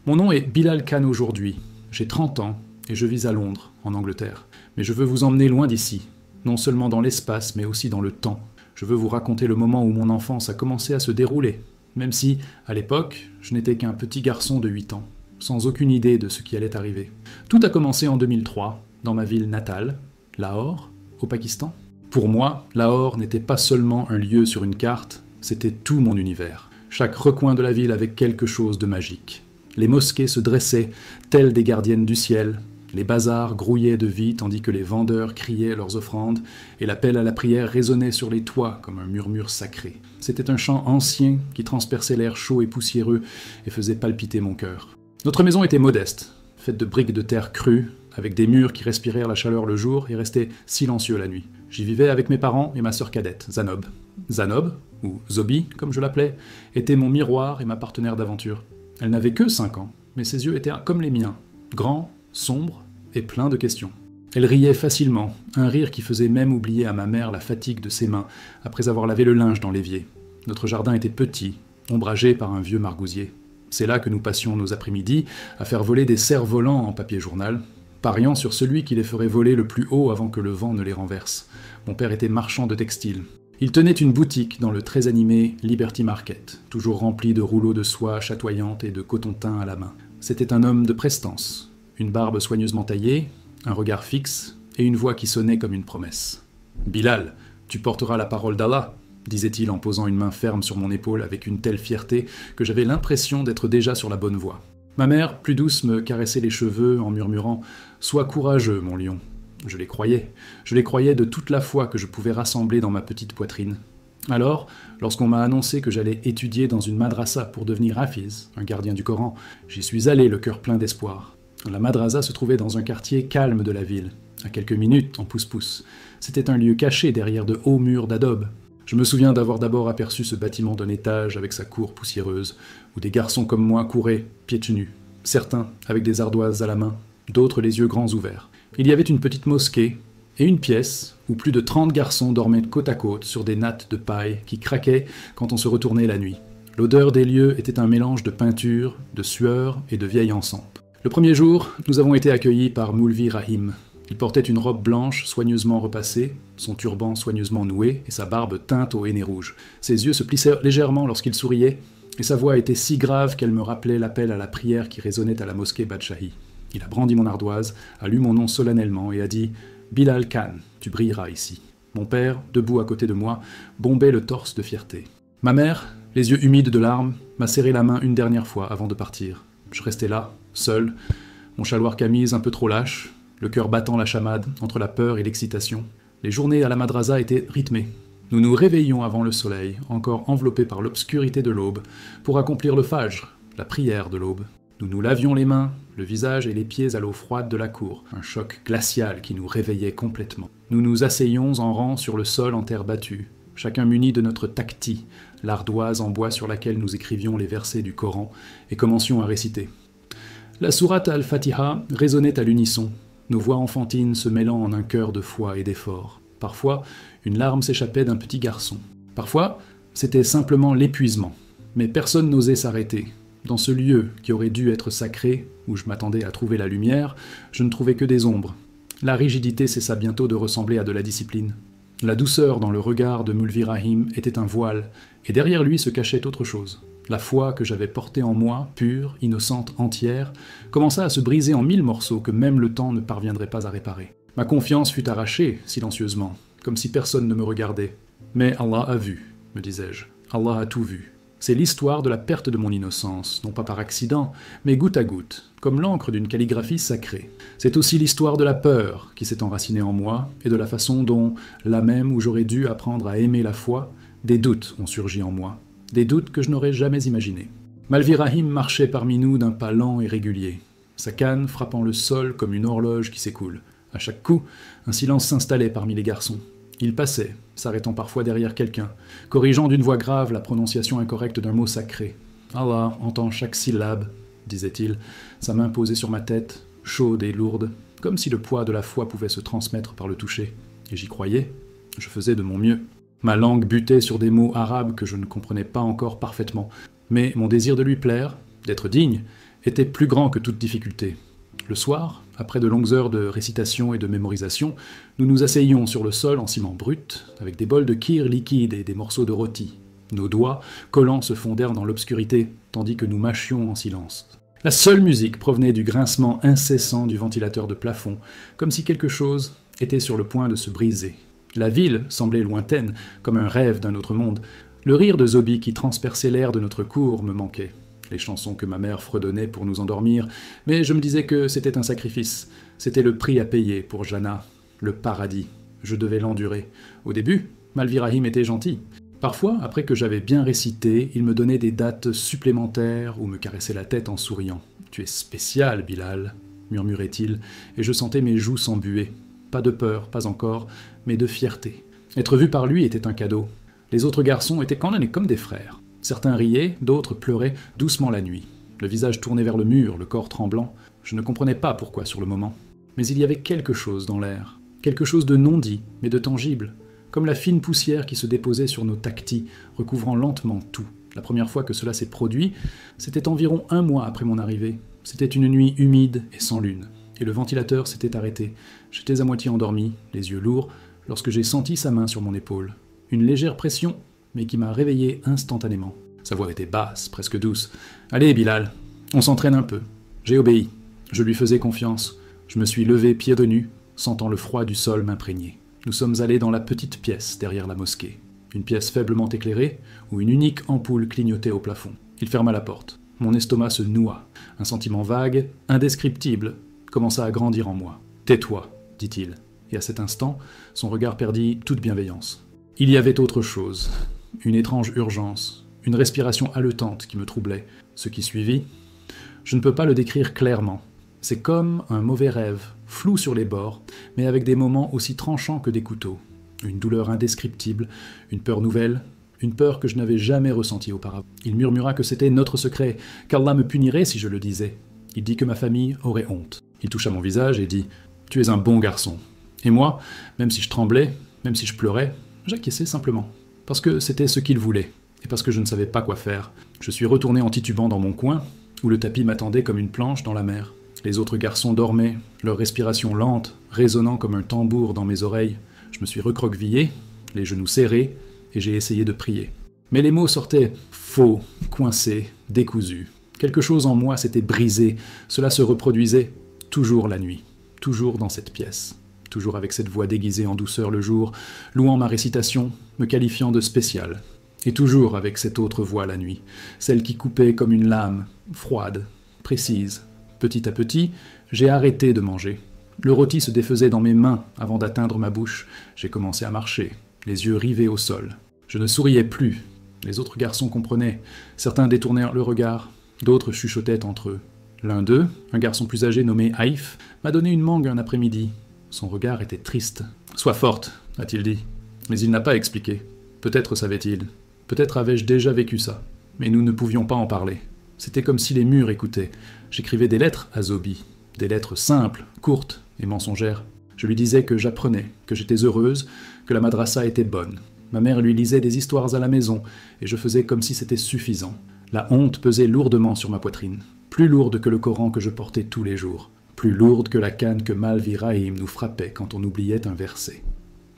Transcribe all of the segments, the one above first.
Mon nom est Bilal Khan aujourd'hui. J'ai 30 ans et je vis à Londres, en Angleterre. Mais je veux vous emmener loin d'ici, non seulement dans l'espace, mais aussi dans le temps. Je veux vous raconter le moment où mon enfance a commencé à se dérouler, même si, à l'époque, je n'étais qu'un petit garçon de 8 ans, sans aucune idée de ce qui allait arriver. Tout a commencé en 2003, dans ma ville natale, Lahore, au Pakistan. Pour moi, Lahore n'était pas seulement un lieu sur une carte, c'était tout mon univers. Chaque recoin de la ville avait quelque chose de magique. Les mosquées se dressaient, telles des gardiennes du ciel. Les bazars grouillaient de vie tandis que les vendeurs criaient leurs offrandes et l'appel à la prière résonnait sur les toits comme un murmure sacré. C'était un chant ancien qui transperçait l'air chaud et poussiéreux et faisait palpiter mon cœur. Notre maison était modeste, faite de briques de terre crues, avec des murs qui respirèrent la chaleur le jour et restaient silencieux la nuit. J'y vivais avec mes parents et ma sœur cadette, Zanob. Zanob, ou Zobi comme je l'appelais, était mon miroir et ma partenaire d'aventure. Elle n'avait que 5 ans, mais ses yeux étaient comme les miens, grands, sombres et pleins de questions. Elle riait facilement, un rire qui faisait même oublier à ma mère la fatigue de ses mains après avoir lavé le linge dans l'évier. Notre jardin était petit, ombragé par un vieux margousier. C'est là que nous passions nos après-midi à faire voler des cerfs-volants en papier journal, pariant sur celui qui les ferait voler le plus haut avant que le vent ne les renverse. Mon père était marchand de textiles. Il tenait une boutique dans le très animé Liberty Market, toujours rempli de rouleaux de soie chatoyante et de coton-tain à la main. C'était un homme de prestance, une barbe soigneusement taillée, un regard fixe et une voix qui sonnait comme une promesse. « Bilal, tu porteras la parole d'Allah », disait-il en posant une main ferme sur mon épaule avec une telle fierté que j'avais l'impression d'être déjà sur la bonne voie. Ma mère, plus douce, me caressait les cheveux en murmurant « Sois courageux, mon lion ». Je les croyais de toute la foi que je pouvais rassembler dans ma petite poitrine. Alors, lorsqu'on m'a annoncé que j'allais étudier dans une madrasa pour devenir hafiz, un gardien du Coran, j'y suis allé le cœur plein d'espoir. La madrasa se trouvait dans un quartier calme de la ville, à quelques minutes en pousse-pousse. C'était un lieu caché derrière de hauts murs d'adobe. Je me souviens d'avoir d'abord aperçu ce bâtiment d'un étage avec sa cour poussiéreuse, où des garçons comme moi couraient, pieds nus, certains avec des ardoises à la main, d'autres les yeux grands ouverts. Il y avait une petite mosquée et une pièce où plus de 30 garçons dormaient côte à côte sur des nattes de paille qui craquaient quand on se retournait la nuit. L'odeur des lieux était un mélange de peinture, de sueur et de vieille encens. Le premier jour, nous avons été accueillis par Moulvi Rahim. Il portait une robe blanche soigneusement repassée, son turban soigneusement noué et sa barbe teinte au henné rouge. Ses yeux se plissaient légèrement lorsqu'il souriait et sa voix était si grave qu'elle me rappelait l'appel à la prière qui résonnait à la mosquée Badshahi. Il a brandi mon ardoise, a lu mon nom solennellement et a dit « Bilal Khan, tu brilleras ici ». Mon père, debout à côté de moi, bombait le torse de fierté. Ma mère, les yeux humides de larmes, m'a serré la main une dernière fois avant de partir. Je restais là, seul, mon chaloir camise un peu trop lâche, le cœur battant la chamade entre la peur et l'excitation. Les journées à la madrasa étaient rythmées. Nous nous réveillions avant le soleil, encore enveloppés par l'obscurité de l'aube, pour accomplir le fajr, la prière de l'aube. Nous nous lavions les mains, le visage et les pieds à l'eau froide de la cour, un choc glacial qui nous réveillait complètement. Nous nous asseyions en rang sur le sol en terre battue, chacun muni de notre takti, l'ardoise en bois sur laquelle nous écrivions les versets du Coran, et commencions à réciter. La sourate al-Fatiha résonnait à l'unisson, nos voix enfantines se mêlant en un chœur de foi et d'effort. Parfois, une larme s'échappait d'un petit garçon. Parfois, c'était simplement l'épuisement, mais personne n'osait s'arrêter. Dans ce lieu qui aurait dû être sacré, où je m'attendais à trouver la lumière, je ne trouvais que des ombres. La rigidité cessa bientôt de ressembler à de la discipline. La douceur dans le regard de Moulvi Rahim était un voile, et derrière lui se cachait autre chose. La foi que j'avais portée en moi, pure, innocente, entière, commença à se briser en 1000 morceaux que même le temps ne parviendrait pas à réparer. Ma confiance fut arrachée, silencieusement, comme si personne ne me regardait. Mais Allah a vu, me disais-je. Allah a tout vu. C'est l'histoire de la perte de mon innocence, non pas par accident, mais goutte à goutte, comme l'encre d'une calligraphie sacrée. C'est aussi l'histoire de la peur qui s'est enracinée en moi, et de la façon dont, là même où j'aurais dû apprendre à aimer la foi, des doutes ont surgi en moi, des doutes que je n'aurais jamais imaginés. Moulvi Rahim marchait parmi nous d'un pas lent et régulier, sa canne frappant le sol comme une horloge qui s'écoule. À chaque coup, un silence s'installait parmi les garçons. Il passait, s'arrêtant parfois derrière quelqu'un, corrigeant d'une voix grave la prononciation incorrecte d'un mot sacré. « Allah entend chaque syllabe », disait-il, sa main posée sur ma tête, chaude et lourde, comme si le poids de la foi pouvait se transmettre par le toucher. Et j'y croyais, je faisais de mon mieux. Ma langue butait sur des mots arabes que je ne comprenais pas encore parfaitement, mais mon désir de lui plaire, d'être digne, était plus grand que toute difficulté. Le soir, après de longues heures de récitation et de mémorisation, nous nous asseyions sur le sol en ciment brut, avec des bols de kir liquide et des morceaux de rôti. Nos doigts, collants, se fondèrent dans l'obscurité, tandis que nous mâchions en silence. La seule musique provenait du grincement incessant du ventilateur de plafond, comme si quelque chose était sur le point de se briser. La ville semblait lointaine, comme un rêve d'un autre monde. Le rire de Zobi qui transperçait l'air de notre cour me manquait. Les chansons que ma mère fredonnait pour nous endormir, mais je me disais que c'était un sacrifice. C'était le prix à payer pour Jana, le paradis. Je devais l'endurer. Au début, Malvirahim était gentil. Parfois, après que j'avais bien récité, il me donnait des dates supplémentaires ou me caressait la tête en souriant. « Tu es spécial, Bilal », murmurait-il, et je sentais mes joues s'embuer. Pas de peur, pas encore, mais de fierté. Être vu par lui était un cadeau. Les autres garçons étaient condamnés comme des frères. Certains riaient, d'autres pleuraient doucement la nuit. Le visage tourné vers le mur, le corps tremblant. Je ne comprenais pas pourquoi sur le moment. Mais il y avait quelque chose dans l'air. Quelque chose de non dit, mais de tangible. Comme la fine poussière qui se déposait sur nos tactis, recouvrant lentement tout. La première fois que cela s'est produit, c'était environ 1 mois après mon arrivée. C'était une nuit humide et sans lune. Et le ventilateur s'était arrêté. J'étais à moitié endormi, les yeux lourds, lorsque j'ai senti sa main sur mon épaule. Une légère pression, mais qui m'a réveillé instantanément. Sa voix était basse, presque douce. « Allez, Bilal, on s'entraîne un peu. » J'ai obéi. Je lui faisais confiance. Je me suis levé pieds nus, sentant le froid du sol m'imprégner. Nous sommes allés dans la petite pièce derrière la mosquée. Une pièce faiblement éclairée, où une unique ampoule clignotait au plafond. Il ferma la porte. Mon estomac se noua. Un sentiment vague, indescriptible, commença à grandir en moi. « Tais-toi, dit-il. » Et à cet instant, son regard perdit toute bienveillance. Il y avait autre chose. Une étrange urgence. Une respiration haletante qui me troublait. Ce qui suivit, je ne peux pas le décrire clairement. C'est comme un mauvais rêve, flou sur les bords, mais avec des moments aussi tranchants que des couteaux. Une douleur indescriptible, une peur nouvelle, une peur que je n'avais jamais ressentie auparavant. Il murmura que c'était notre secret, qu'Allah me punirait si je le disais. Il dit que ma famille aurait honte. Il toucha mon visage et dit « Tu es un bon garçon ». Et moi, même si je tremblais, même si je pleurais, j'acquiesçais simplement. Parce que c'était ce qu'il voulait, et parce que je ne savais pas quoi faire. Je suis retourné en titubant dans mon coin, où le tapis m'attendait comme une planche dans la mer. Les autres garçons dormaient, leur respiration lente, résonnant comme un tambour dans mes oreilles. Je me suis recroquevillé, les genoux serrés, et j'ai essayé de prier. Mais les mots sortaient faux, coincés, décousus. Quelque chose en moi s'était brisé, cela se reproduisait toujours la nuit, toujours dans cette pièce. Toujours avec cette voix déguisée en douceur le jour, louant ma récitation, me qualifiant de spécial. Et toujours avec cette autre voix la nuit, celle qui coupait comme une lame, froide, précise. Petit à petit, j'ai arrêté de manger. Le rôti se défaisait dans mes mains avant d'atteindre ma bouche. J'ai commencé à marcher, les yeux rivés au sol. Je ne souriais plus. Les autres garçons comprenaient. Certains détournèrent le regard, d'autres chuchotaient entre eux. L'un d'eux, un garçon plus âgé nommé Haïf, m'a donné une mangue un après-midi. Son regard était triste. « Sois forte », a-t-il dit. Mais il n'a pas expliqué. Peut-être savait-il. Peut-être avais-je déjà vécu ça. Mais nous ne pouvions pas en parler. C'était comme si les murs écoutaient. J'écrivais des lettres à Zobi. Des lettres simples, courtes et mensongères. Je lui disais que j'apprenais, que j'étais heureuse, que la madrasa était bonne. Ma mère lui lisait des histoires à la maison, et je faisais comme si c'était suffisant. La honte pesait lourdement sur ma poitrine. Plus lourde que le Coran que je portais tous les jours. Plus lourde que la canne que Malvirahim nous frappait quand on oubliait un verset.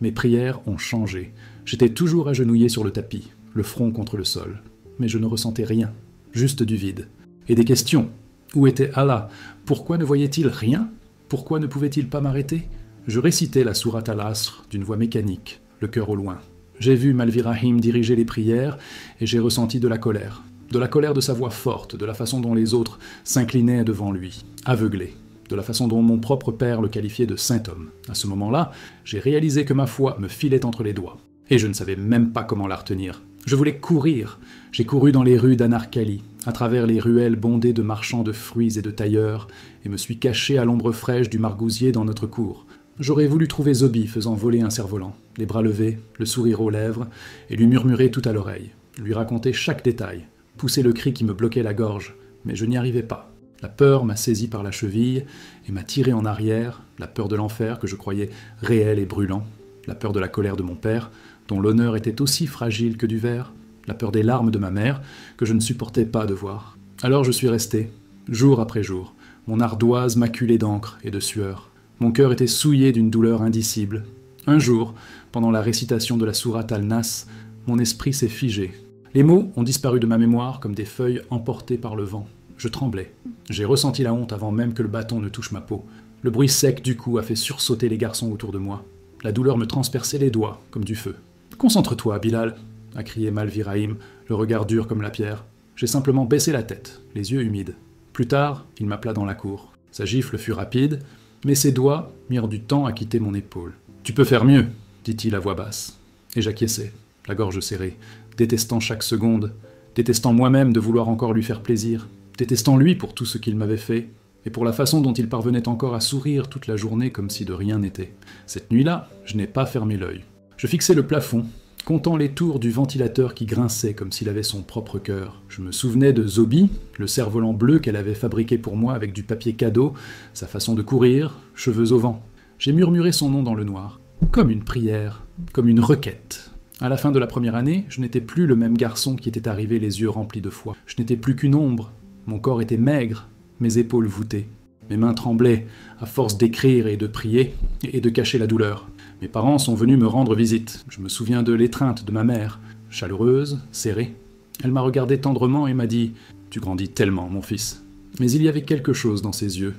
Mes prières ont changé. J'étais toujours agenouillé sur le tapis, le front contre le sol. Mais je ne ressentais rien, juste du vide. Et des questions. Où était Allah? Pourquoi ne voyait-il rien? Pourquoi ne pouvait-il pas m'arrêter? Je récitais la sourate al-Asr d'une voix mécanique, le cœur au loin. J'ai vu Malvirahim diriger les prières et j'ai ressenti de la colère. De la colère de sa voix forte, de la façon dont les autres s'inclinaient devant lui, aveuglés. De la façon dont mon propre père le qualifiait de saint homme. À ce moment-là, j'ai réalisé que ma foi me filait entre les doigts. Et je ne savais même pas comment la retenir. Je voulais courir. J'ai couru dans les rues d'Anarkali, à travers les ruelles bondées de marchands de fruits et de tailleurs, et me suis caché à l'ombre fraîche du margousier dans notre cour. J'aurais voulu trouver Zobi faisant voler un cerf-volant, les bras levés, le sourire aux lèvres, et lui murmurer tout à l'oreille, lui raconter chaque détail, pousser le cri qui me bloquait la gorge, mais je n'y arrivais pas. La peur m'a saisi par la cheville et m'a tiré en arrière, la peur de l'enfer que je croyais réel et brûlant, la peur de la colère de mon père, dont l'honneur était aussi fragile que du verre, la peur des larmes de ma mère, que je ne supportais pas de voir. Alors je suis resté, jour après jour, mon ardoise maculée d'encre et de sueur. Mon cœur était souillé d'une douleur indicible. Un jour, pendant la récitation de la sourate Al-Nas, mon esprit s'est figé. Les mots ont disparu de ma mémoire comme des feuilles emportées par le vent. Je tremblais. J'ai ressenti la honte avant même que le bâton ne touche ma peau. Le bruit sec du coup a fait sursauter les garçons autour de moi. La douleur me transperçait les doigts, comme du feu. « Concentre-toi, Bilal !» a crié Malvi Rahim, le regard dur comme la pierre. J'ai simplement baissé la tête, les yeux humides. Plus tard, il m'appela dans la cour. Sa gifle fut rapide, mais ses doigts mirent du temps à quitter mon épaule. « Tu peux faire mieux !» dit-il à voix basse. Et j'acquiesçai, la gorge serrée, détestant chaque seconde, détestant moi-même de vouloir encore lui faire plaisir, détestant lui pour tout ce qu'il m'avait fait, et pour la façon dont il parvenait encore à sourire toute la journée comme si de rien n'était. Cette nuit-là, je n'ai pas fermé l'œil. Je fixais le plafond, comptant les tours du ventilateur qui grinçait comme s'il avait son propre cœur. Je me souvenais de Zobi, le cerf-volant bleu qu'elle avait fabriqué pour moi avec du papier cadeau, sa façon de courir, cheveux au vent. J'ai murmuré son nom dans le noir, comme une prière, comme une requête. À la fin de la première année, je n'étais plus le même garçon qui était arrivé les yeux remplis de foi. Je n'étais plus qu'une ombre, mon corps était maigre, mes épaules voûtées. Mes mains tremblaient, à force d'écrire et de prier, et de cacher la douleur. Mes parents sont venus me rendre visite. Je me souviens de l'étreinte de ma mère, chaleureuse, serrée. Elle m'a regardé tendrement et m'a dit « Tu grandis tellement, mon fils ». Mais il y avait quelque chose dans ses yeux,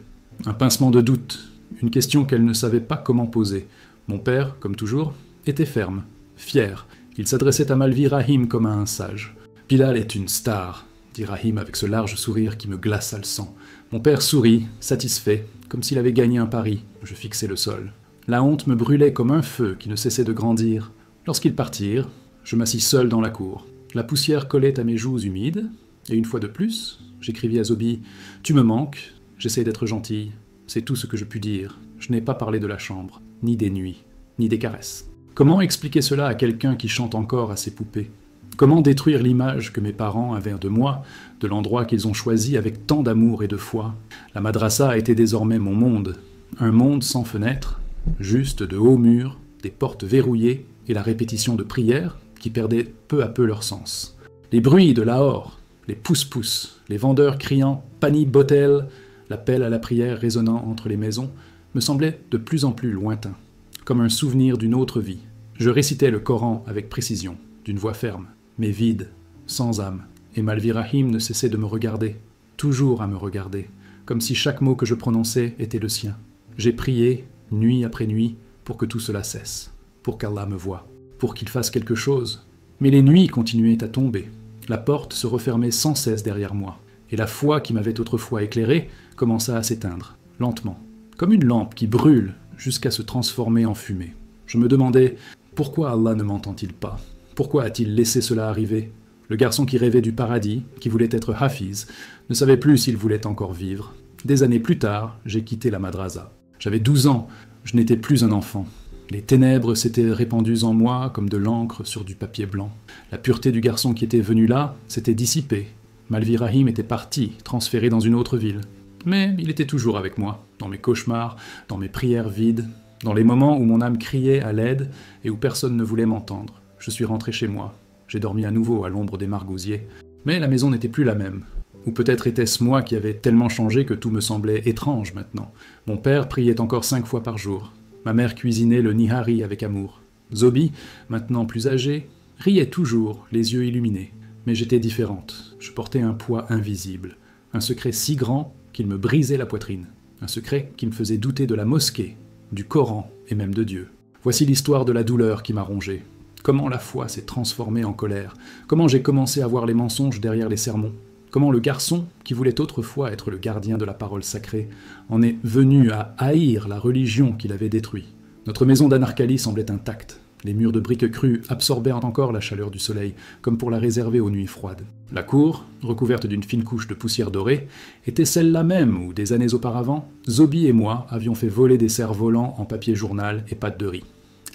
un pincement de doute, une question qu'elle ne savait pas comment poser. Mon père, comme toujours, était ferme, fier. Il s'adressait à Malvi Rahim comme à un sage. « Bilal est une star », dit Rahim avec ce large sourire qui me glaça le sang. Mon père sourit, satisfait, comme s'il avait gagné un pari. Je fixai le sol. La honte me brûlait comme un feu qui ne cessait de grandir. Lorsqu'ils partirent, je m'assis seul dans la cour. La poussière collait à mes joues humides, et une fois de plus, j'écrivis à Zobi « Tu me manques, j'essaie d'être gentille. C'est tout ce que je pus dire. Je n'ai pas parlé de la chambre, ni des nuits, ni des caresses. » Comment expliquer cela à quelqu'un qui chante encore à ses poupées ? Comment détruire l'image que mes parents avaient de moi, de l'endroit qu'ils ont choisi avec tant d'amour et de foi ? La madrasa était désormais mon monde, un monde sans fenêtres, juste de hauts murs, des portes verrouillées et la répétition de prières qui perdaient peu à peu leur sens. Les bruits de Lahore, les pousse-pousse, les vendeurs criant « Pani Botel », l'appel à la prière résonnant entre les maisons, me semblaient de plus en plus lointains, comme un souvenir d'une autre vie. Je récitais le Coran avec précision, d'une voix ferme, mais vide, sans âme, et Malvi Rahim ne cessait de me regarder, toujours à me regarder, comme si chaque mot que je prononçais était le sien. J'ai prié, nuit après nuit, pour que tout cela cesse, pour qu'Allah me voie, pour qu'il fasse quelque chose. Mais les nuits continuaient à tomber, la porte se refermait sans cesse derrière moi, et la foi qui m'avait autrefois éclairé commença à s'éteindre, lentement, comme une lampe qui brûle jusqu'à se transformer en fumée. Je me demandais, pourquoi Allah ne m'entend-il pas ? Pourquoi a-t-il laissé cela arriver ? Le garçon qui rêvait du paradis, qui voulait être Hafiz, ne savait plus s'il voulait encore vivre. Des années plus tard, j'ai quitté la madrasa. J'avais 12 ans, je n'étais plus un enfant. Les ténèbres s'étaient répandues en moi comme de l'encre sur du papier blanc. La pureté du garçon qui était venu là s'était dissipée. Malvi Rahim était parti, transféré dans une autre ville. Mais il était toujours avec moi, dans mes cauchemars, dans mes prières vides, dans les moments où mon âme criait à l'aide et où personne ne voulait m'entendre. Je suis rentré chez moi. J'ai dormi à nouveau à l'ombre des margousiers. Mais la maison n'était plus la même. Ou peut-être était-ce moi qui avais tellement changé que tout me semblait étrange maintenant. Mon père priait encore 5 fois par jour. Ma mère cuisinait le nihari avec amour. Zobi, maintenant plus âgée, riait toujours, les yeux illuminés. Mais j'étais différente. Je portais un poids invisible. Un secret si grand qu'il me brisait la poitrine. Un secret qui me faisait douter de la mosquée, du Coran et même de Dieu. Voici l'histoire de la douleur qui m'a rongé. Comment la foi s'est transformée en colère. Comment j'ai commencé à voir les mensonges derrière les sermons. Comment le garçon, qui voulait autrefois être le gardien de la parole sacrée, en est venu à haïr la religion qu'il avait détruite. Notre maison d'Anarkali semblait intacte. Les murs de briques crues absorbaient encore la chaleur du soleil, comme pour la réserver aux nuits froides. La cour, recouverte d'une fine couche de poussière dorée, était celle-là même où, des années auparavant, Zobi et moi avions fait voler des cerfs-volants en papier journal et pâte de riz.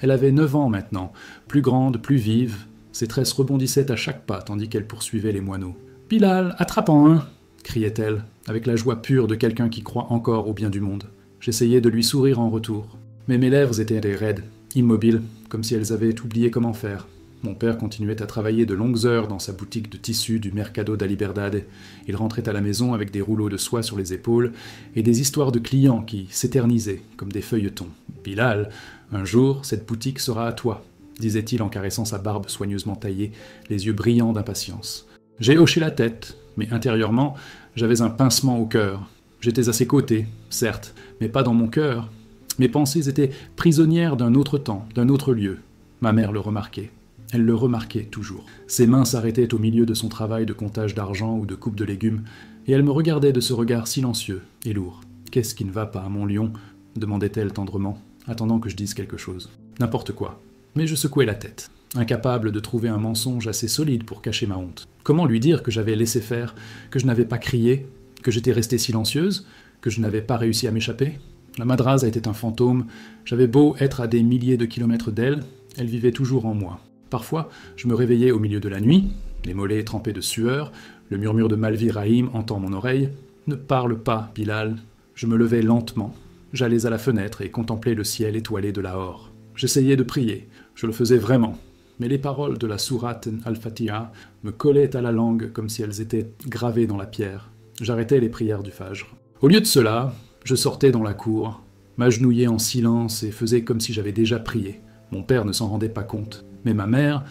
Elle avait 9 ans maintenant, plus grande, plus vive. Ses tresses rebondissaient à chaque pas tandis qu'elle poursuivait les moineaux. « Bilal, attrape-en un !» criait-elle, avec la joie pure de quelqu'un qui croit encore au bien du monde. J'essayais de lui sourire en retour. Mais mes lèvres étaient raides, immobiles, comme si elles avaient oublié comment faire. Mon père continuait à travailler de longues heures dans sa boutique de tissus du Mercado da Liberdade. Il rentrait à la maison avec des rouleaux de soie sur les épaules et des histoires de clients qui s'éternisaient comme des feuilletons. « Bilal, un jour, cette boutique sera à toi », disait-il en caressant sa barbe soigneusement taillée, les yeux brillants d'impatience. J'ai hoché la tête, mais intérieurement, j'avais un pincement au cœur. J'étais à ses côtés, certes, mais pas dans mon cœur. Mes pensées étaient prisonnières d'un autre temps, d'un autre lieu. Ma mère le remarquait. Elle le remarquait toujours. Ses mains s'arrêtaient au milieu de son travail de comptage d'argent ou de coupe de légumes, et elle me regardait de ce regard silencieux et lourd. « Qu'est-ce qui ne va pas, mon lion ?» demandait-elle tendrement, attendant que je dise quelque chose. N'importe quoi. Mais je secouais la tête, incapable de trouver un mensonge assez solide pour cacher ma honte. Comment lui dire que j'avais laissé faire, que je n'avais pas crié, que j'étais restée silencieuse, que je n'avais pas réussi à m'échapper? La madrase était un fantôme, j'avais beau être à des milliers de kilomètres d'elle, elle vivait toujours en moi. Parfois, je me réveillais au milieu de la nuit, les mollets trempés de sueur, le murmure de Malvi Rahim entend mon oreille. « Ne parle pas, Bilal !» Je me levais lentement, j'allais à la fenêtre et contemplais le ciel étoilé de Lahore. J'essayais de prier, je le faisais vraiment, mais les paroles de la sourate Al-Fatiha me collaient à la langue comme si elles étaient gravées dans la pierre. J'arrêtais les prières du Fajr. Au lieu de cela, je sortais dans la cour, m'agenouillais en silence et faisais comme si j'avais déjà prié. Mon père ne s'en rendait pas compte. Mais ma mère,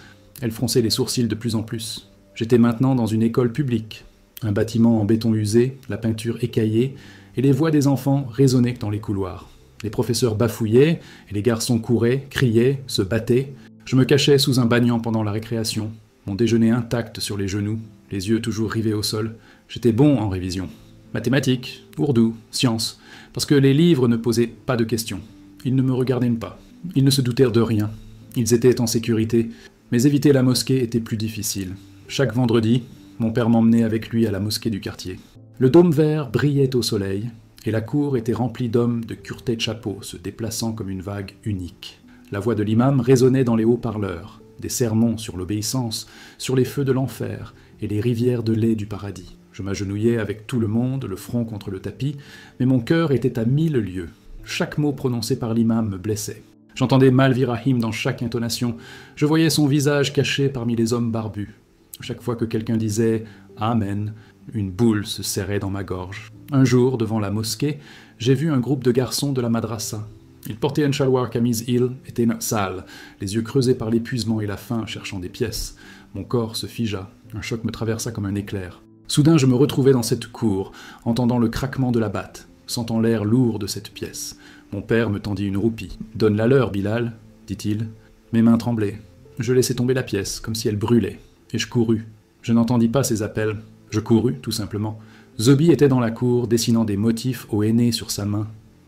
elle fronçait les sourcils de plus en plus. J'étais maintenant dans une école publique. Un bâtiment en béton usé, la peinture écaillée, et les voix des enfants résonnaient dans les couloirs. Les professeurs bafouillaient, et les garçons couraient, criaient, se battaient. Je me cachais sous un banyan pendant la récréation, mon déjeuner intact sur les genoux, les yeux toujours rivés au sol. J'étais bon en révision. Mathématiques, ourdou, sciences, parce que les livres ne posaient pas de questions. Ils ne me regardaient pas. Ils ne se doutèrent de rien. Ils étaient en sécurité, mais éviter la mosquée était plus difficile. Chaque vendredi, mon père m'emmenait avec lui à la mosquée du quartier. Le dôme vert brillait au soleil, et la cour était remplie d'hommes de curetés de chapeaux se déplaçant comme une vague unique. La voix de l'imam résonnait dans les haut-parleurs, des sermons sur l'obéissance, sur les feux de l'enfer et les rivières de lait du paradis. Je m'agenouillais avec tout le monde, le front contre le tapis, mais mon cœur était à 1000 lieues. Chaque mot prononcé par l'imam me blessait. J'entendais Malvi Rahim dans chaque intonation. Je voyais son visage caché parmi les hommes barbus. Chaque fois que quelqu'un disait « Amen », une boule se serrait dans ma gorge. Un jour, devant la mosquée, j'ai vu un groupe de garçons de la madrasa. Ils portaient un chalwar camise île, étaient sales, les yeux creusés par l'épuisement et la faim, cherchant des pièces. Mon corps se figea. Un choc me traversa comme un éclair. Soudain, je me retrouvais dans cette cour, entendant le craquement de la batte, sentant l'air lourd de cette pièce. Mon père me tendit une roupie. « Donne-la leur, Bilal », dit-il. Mes mains tremblaient. Je laissai tomber la pièce, comme si elle brûlait. Et je courus. Je n'entendis pas ses appels. Je courus, tout simplement. Zobi était dans la cour, dessinant des motifs au henné sur sa main.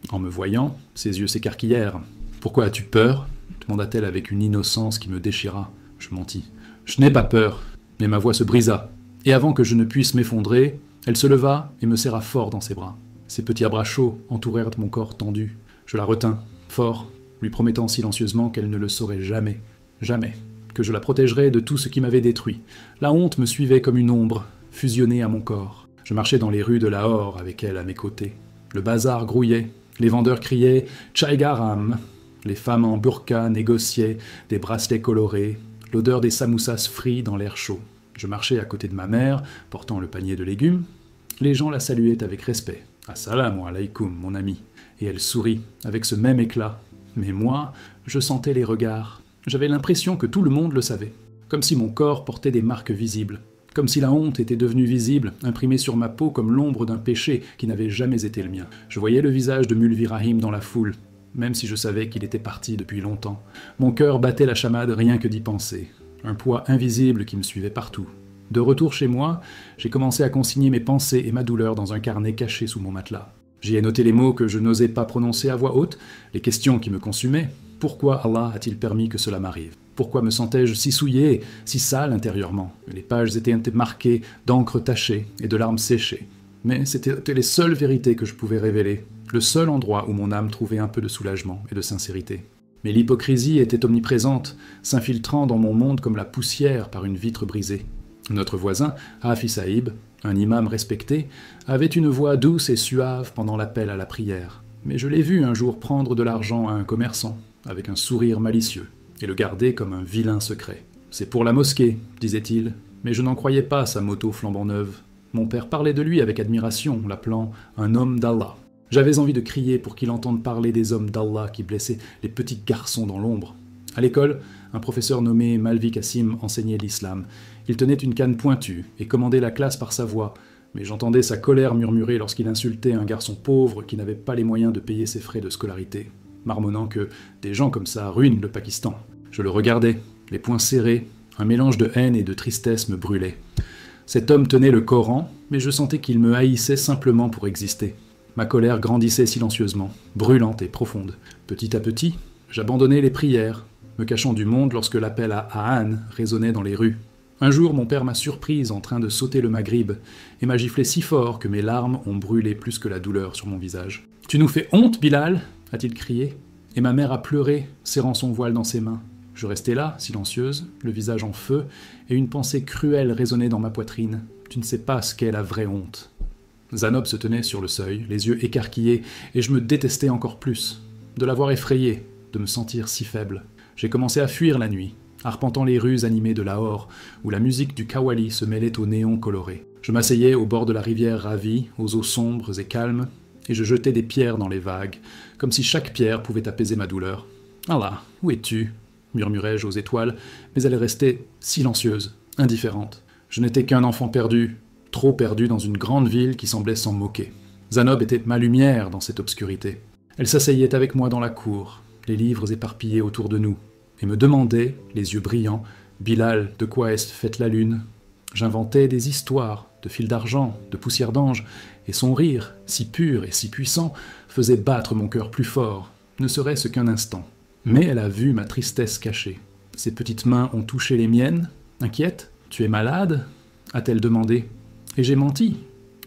En me voyant, ses yeux s'écarquillèrent. « Pourquoi as-tu peur ?» demanda-t-elle avec une innocence qui me déchira. Je mentis. « Je n'ai pas peur. » Mais ma voix se brisa. Et avant que je ne puisse m'effondrer, elle se leva et me serra fort dans ses bras. Ses petits bras chauds entourèrent mon corps tendu. Je la retins, fort, lui promettant silencieusement qu'elle ne le saurait jamais, jamais, que je la protégerais de tout ce qui m'avait détruit. La honte me suivait comme une ombre, fusionnée à mon corps. Je marchais dans les rues de Lahore avec elle à mes côtés. Le bazar grouillait, les vendeurs criaient « Chai garam », les femmes en burqa négociaient des bracelets colorés, l'odeur des samoussas frits dans l'air chaud. Je marchais à côté de ma mère, portant le panier de légumes. Les gens la saluaient avec respect. « Assalamu alaikum, mon ami ». Et elle sourit, avec ce même éclat. Mais moi, je sentais les regards. J'avais l'impression que tout le monde le savait. Comme si mon corps portait des marques visibles. Comme si la honte était devenue visible, imprimée sur ma peau comme l'ombre d'un péché qui n'avait jamais été le mien. Je voyais le visage de Mulvi Rahim dans la foule, même si je savais qu'il était parti depuis longtemps. Mon cœur battait la chamade rien que d'y penser. Un poids invisible qui me suivait partout. De retour chez moi, j'ai commencé à consigner mes pensées et ma douleur dans un carnet caché sous mon matelas. J'y ai noté les mots que je n'osais pas prononcer à voix haute, les questions qui me consumaient. Pourquoi Allah a-t-il permis que cela m'arrive? Pourquoi me sentais-je si souillé, si sale intérieurement? Les pages étaient marquées d'encre tachée et de larmes séchées. Mais c'étaient les seules vérités que je pouvais révéler, le seul endroit où mon âme trouvait un peu de soulagement et de sincérité. Mais l'hypocrisie était omniprésente, s'infiltrant dans mon monde comme la poussière par une vitre brisée. Notre voisin, Hafiz Saïb, un imam respecté, avait une voix douce et suave pendant l'appel à la prière. Mais je l'ai vu un jour prendre de l'argent à un commerçant, avec un sourire malicieux, et le garder comme un vilain secret. C'est pour la mosquée, disait-il, mais je n'en croyais pas sa moto flambant neuve. Mon père parlait de lui avec admiration, l'appelant un homme d'Allah. J'avais envie de crier pour qu'il entende parler des hommes d'Allah qui blessaient les petits garçons dans l'ombre. À l'école, un professeur nommé Malvi Kassim enseignait l'islam. Il tenait une canne pointue et commandait la classe par sa voix, mais j'entendais sa colère murmurer lorsqu'il insultait un garçon pauvre qui n'avait pas les moyens de payer ses frais de scolarité, marmonnant que des gens comme ça ruinent le Pakistan. Je le regardais, les poings serrés, un mélange de haine et de tristesse me brûlait. Cet homme tenait le Coran, mais je sentais qu'il me haïssait simplement pour exister. Ma colère grandissait silencieusement, brûlante et profonde. Petit à petit, j'abandonnais les prières, me cachant du monde lorsque l'appel à Ahan résonnait dans les rues. Un jour, mon père m'a surprise en train de sauter le maghrib et m'a giflé si fort que mes larmes ont brûlé plus que la douleur sur mon visage. « Tu nous fais honte, Bilal » a-t-il crié, et ma mère a pleuré, serrant son voile dans ses mains. Je restais là, silencieuse, le visage en feu, et une pensée cruelle résonnait dans ma poitrine. Tu ne sais pas ce qu'est la vraie honte. Zanob se tenait sur le seuil, les yeux écarquillés, et je me détestais encore plus. De l'avoir effrayé, de me sentir si faible. J'ai commencé à fuir la nuit, arpentant les rues animées de Lahore, où la musique du qawwali se mêlait aux néons colorés. Je m'asseyais au bord de la rivière Ravi, aux eaux sombres et calmes, et je jetais des pierres dans les vagues, comme si chaque pierre pouvait apaiser ma douleur. « Allah, où es-tu » murmurai-je aux étoiles, mais elles restaient silencieuses, indifférentes. Je n'étais qu'un enfant perdu, trop perdu dans une grande ville qui semblait s'en moquer. Zanob était ma lumière dans cette obscurité. Elle s'asseyait avec moi dans la cour, les livres éparpillés autour de nous, et me demandait, les yeux brillants, « Bilal, de quoi est-ce faite la lune ?» J'inventais des histoires, de fils d'argent, de poussière d'ange, et son rire, si pur et si puissant, faisait battre mon cœur plus fort, ne serait-ce qu'un instant. Mais elle a vu ma tristesse cachée. Ses petites mains ont touché les miennes. Inquiète, tu es malade ? A-t-elle demandé. Et j'ai menti,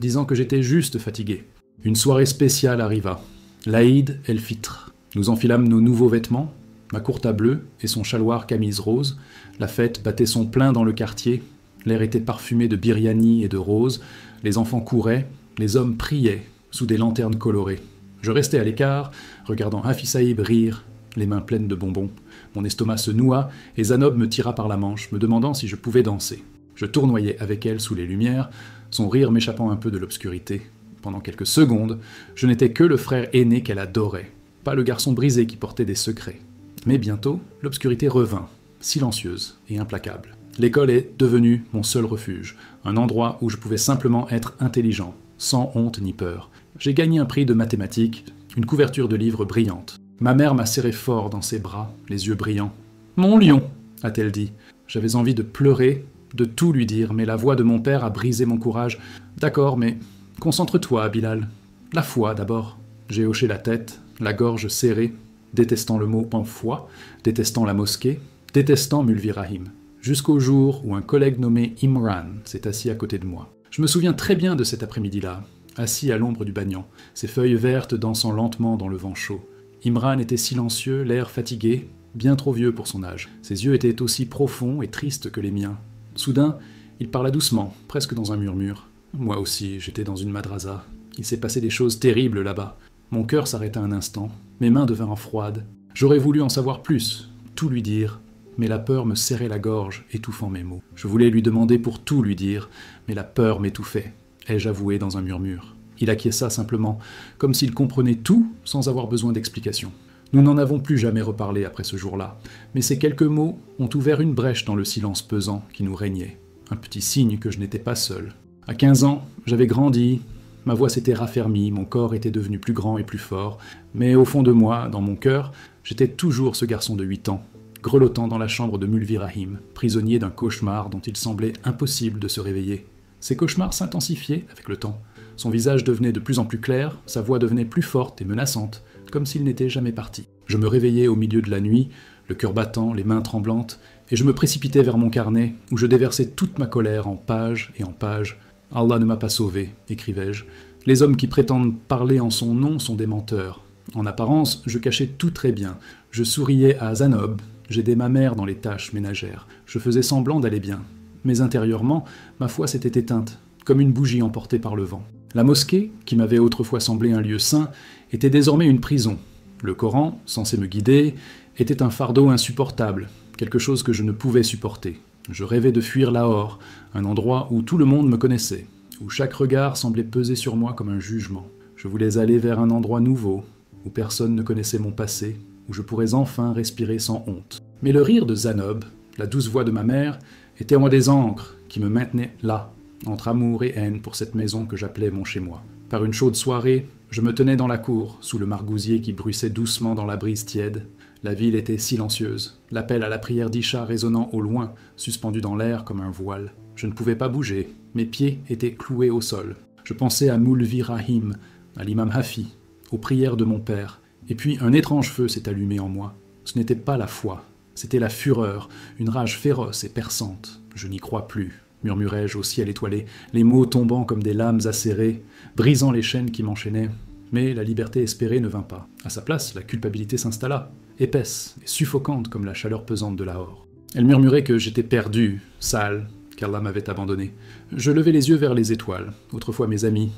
disant que j'étais juste fatigué. Une soirée spéciale arriva. L'Aïd el-Fitr. Nous enfilâmes nos nouveaux vêtements, ma courte bleue et son chaloir camise rose. La fête battait son plein dans le quartier. L'air était parfumé de biryani et de roses. Les enfants couraient, les hommes priaient sous des lanternes colorées. Je restais à l'écart, regardant Hafiz Saïb rire, les mains pleines de bonbons. Mon estomac se noua et Zanob me tira par la manche, me demandant si je pouvais danser. Je tournoyais avec elle sous les lumières, son rire m'échappant un peu de l'obscurité. Pendant quelques secondes, je n'étais que le frère aîné qu'elle adorait, pas le garçon brisé qui portait des secrets. Mais bientôt, l'obscurité revint, silencieuse et implacable. L'école est devenue mon seul refuge, un endroit où je pouvais simplement être intelligent, sans honte ni peur. J'ai gagné un prix de mathématiques, une couverture de livre brillante. Ma mère m'a serré fort dans ses bras, les yeux brillants. « Mon lion !» a-t-elle dit. J'avais envie de pleurer, de tout lui dire, mais la voix de mon père a brisé mon courage. « D'accord, mais concentre-toi, Bilal. La foi, d'abord. » J'ai hoché la tête, la gorge serrée, détestant le mot « foi », détestant la mosquée, détestant Mulvi Rahim. Jusqu'au jour où un collègue nommé Imran s'est assis à côté de moi. Je me souviens très bien de cet après-midi-là, assis à l'ombre du banyan, ses feuilles vertes dansant lentement dans le vent chaud. Imran était silencieux, l'air fatigué, bien trop vieux pour son âge. Ses yeux étaient aussi profonds et tristes que les miens. Soudain, il parla doucement, presque dans un murmure. Moi aussi, j'étais dans une madrasa. Il s'est passé des choses terribles là-bas. Mon cœur s'arrêta un instant, mes mains devinrent froides. J'aurais voulu en savoir plus, tout lui dire, mais la peur me serrait la gorge, étouffant mes mots. Je voulais lui demander pour tout lui dire, mais la peur m'étouffait, ai-je avoué dans un murmure. Il acquiesça simplement, comme s'il comprenait tout sans avoir besoin d'explication. Nous n'en avons plus jamais reparlé après ce jour-là, mais ces quelques mots ont ouvert une brèche dans le silence pesant qui nous régnait. Un petit signe que je n'étais pas seul. À 15 ans, j'avais grandi, ma voix s'était raffermie, mon corps était devenu plus grand et plus fort, mais au fond de moi, dans mon cœur, j'étais toujours ce garçon de 8 ans, grelottant dans la chambre de Mulvi Rahim, prisonnier d'un cauchemar dont il semblait impossible de se réveiller. Ces cauchemars s'intensifiaient avec le temps. Son visage devenait de plus en plus clair, sa voix devenait plus forte et menaçante, comme s'il n'était jamais parti. Je me réveillais au milieu de la nuit, le cœur battant, les mains tremblantes, et je me précipitais vers mon carnet, où je déversais toute ma colère en pages et en pages. « Allah ne m'a pas sauvé », écrivais-je. « Les hommes qui prétendent parler en son nom sont des menteurs. En apparence, je cachais tout très bien. Je souriais à Zanob, j'aidais ma mère dans les tâches ménagères. Je faisais semblant d'aller bien. Mais intérieurement, ma foi s'était éteinte, comme une bougie emportée par le vent. La mosquée, qui m'avait autrefois semblé un lieu saint, était désormais une prison. Le Coran, censé me guider, était un fardeau insupportable, quelque chose que je ne pouvais supporter. Je rêvais de fuir Lahore, un endroit où tout le monde me connaissait, où chaque regard semblait peser sur moi comme un jugement. Je voulais aller vers un endroit nouveau, où personne ne connaissait mon passé, où je pourrais enfin respirer sans honte. Mais le rire de Zanob, la douce voix de ma mère, étaient en moi des ancres qui me maintenaient là, entre amour et haine pour cette maison que j'appelais mon chez-moi. Par une chaude soirée, je me tenais dans la cour, sous le margousier qui bruissait doucement dans la brise tiède. La ville était silencieuse, l'appel à la prière d'Isha résonnant au loin, suspendu dans l'air comme un voile. Je ne pouvais pas bouger, mes pieds étaient cloués au sol. Je pensais à Moulvi Rahim, à l'imam Hafi, aux prières de mon père, et puis un étrange feu s'est allumé en moi. Ce n'était pas la foi, c'était la fureur, une rage féroce et perçante. Je n'y crois plus, murmurai-je au ciel étoilé, les mots tombant comme des lames acérées, brisant les chaînes qui m'enchaînaient. Mais la liberté espérée ne vint pas. À sa place, la culpabilité s'installa, épaisse et suffocante comme la chaleur pesante de Lahore. Elle murmurait que j'étais perdu, sale, qu'Allah m'avait abandonné. Je levai les yeux vers les étoiles, autrefois mes amies,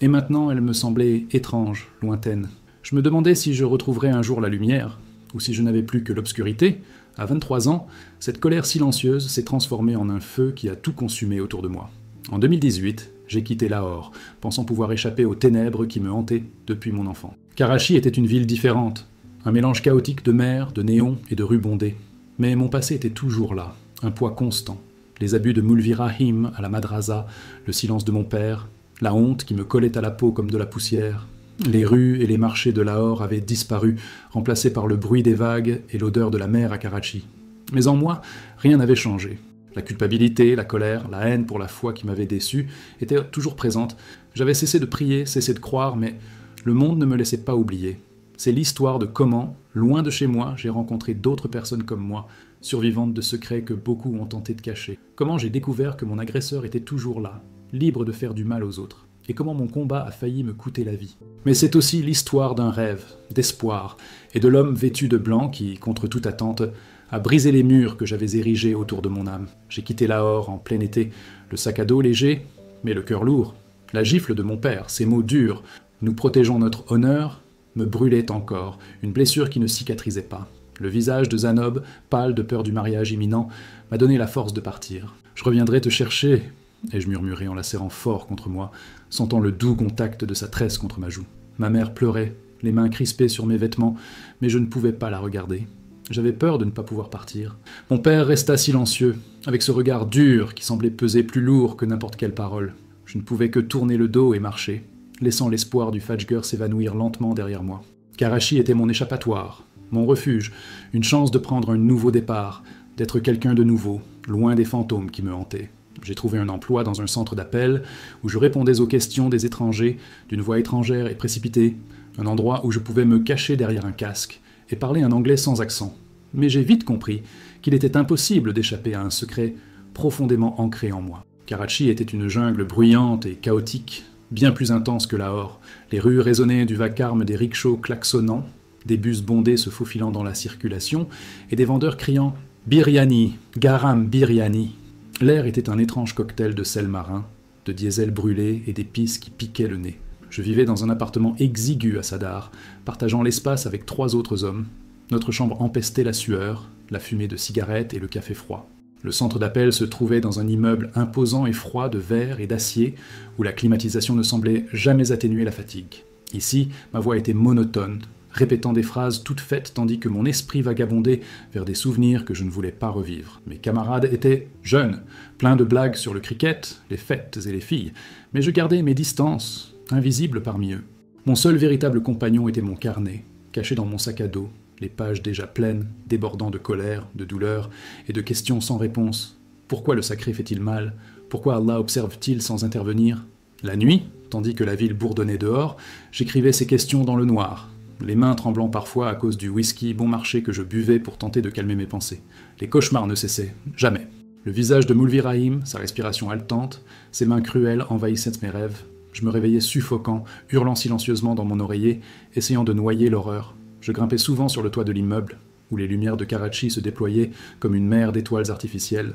et maintenant elles me semblaient étranges, lointaines. Je me demandais si je retrouverais un jour la lumière, ou si je n'avais plus que l'obscurité. À 23 ans, cette colère silencieuse s'est transformée en un feu qui a tout consumé autour de moi. En 2018, j'ai quitté Lahore, pensant pouvoir échapper aux ténèbres qui me hantaient depuis mon enfant. Karachi était une ville différente, un mélange chaotique de mer, de néons et de rues bondées. Mais mon passé était toujours là, un poids constant. Les abus de Moulvi Rahim à la madrasa, le silence de mon père, la honte qui me collait à la peau comme de la poussière. Les rues et les marchés de Lahore avaient disparu, remplacés par le bruit des vagues et l'odeur de la mer à Karachi. Mais en moi, rien n'avait changé. La culpabilité, la colère, la haine pour la foi qui m'avait déçu étaient toujours présentes. J'avais cessé de prier, cessé de croire, mais le monde ne me laissait pas oublier. C'est l'histoire de comment, loin de chez moi, j'ai rencontré d'autres personnes comme moi, survivantes de secrets que beaucoup ont tenté de cacher. Comment j'ai découvert que mon agresseur était toujours là, libre de faire du mal aux autres. Et comment mon combat a failli me coûter la vie. Mais c'est aussi l'histoire d'un rêve, d'espoir, et de l'homme vêtu de blanc qui, contre toute attente, a brisé les murs que j'avais érigés autour de mon âme. J'ai quitté Lahore en plein été, le sac à dos léger, mais le cœur lourd. La gifle de mon père, ces mots durs, nous protégeons notre honneur, me brûlait encore, une blessure qui ne cicatrisait pas. Le visage de Zanob, pâle de peur du mariage imminent, m'a donné la force de partir. Je reviendrai te chercher, ai-je murmuré en la serrant fort contre moi, sentant le doux contact de sa tresse contre ma joue. Ma mère pleurait, les mains crispées sur mes vêtements, mais je ne pouvais pas la regarder. J'avais peur de ne pas pouvoir partir. Mon père resta silencieux, avec ce regard dur qui semblait peser plus lourd que n'importe quelle parole. Je ne pouvais que tourner le dos et marcher, laissant l'espoir du Fajr s'évanouir lentement derrière moi. Karachi était mon échappatoire, mon refuge, une chance de prendre un nouveau départ, d'être quelqu'un de nouveau, loin des fantômes qui me hantaient. J'ai trouvé un emploi dans un centre d'appel où je répondais aux questions des étrangers d'une voix étrangère et précipitée, un endroit où je pouvais me cacher derrière un casque et parler un anglais sans accent. Mais j'ai vite compris qu'il était impossible d'échapper à un secret profondément ancré en moi. Karachi était une jungle bruyante et chaotique, bien plus intense que Lahore. Les rues résonnaient du vacarme des rickshaws klaxonnants, des bus bondés se faufilant dans la circulation et des vendeurs criant « Biryani, garam biryani ». L'air était un étrange cocktail de sel marin, de diesel brûlé et d'épices qui piquaient le nez. Je vivais dans un appartement exigu à Sadar, partageant l'espace avec 3 autres hommes. Notre chambre empestait la sueur, la fumée de cigarettes et le café froid. Le centre d'appel se trouvait dans un immeuble imposant et froid de verre et d'acier, où la climatisation ne semblait jamais atténuer la fatigue. Ici, ma voix était monotone, répétant des phrases toutes faites tandis que mon esprit vagabondait vers des souvenirs que je ne voulais pas revivre. Mes camarades étaient jeunes, pleins de blagues sur le cricket, les fêtes et les filles, mais je gardais mes distances, invisible parmi eux. Mon seul véritable compagnon était mon carnet, caché dans mon sac à dos, les pages déjà pleines, débordant de colère, de douleur et de questions sans réponse. Pourquoi le sacré fait-il mal? Pourquoi Allah observe-t-il sans intervenir? La nuit, tandis que la ville bourdonnait dehors, j'écrivais ces questions dans le noir, les mains tremblant parfois à cause du whisky bon marché que je buvais pour tenter de calmer mes pensées. Les cauchemars ne cessaient, jamais. Le visage de Moulvi Rahim, sa respiration haletante, ses mains cruelles envahissaient mes rêves. Je me réveillais suffocant, hurlant silencieusement dans mon oreiller, essayant de noyer l'horreur. Je grimpais souvent sur le toit de l'immeuble, où les lumières de Karachi se déployaient comme une mer d'étoiles artificielles.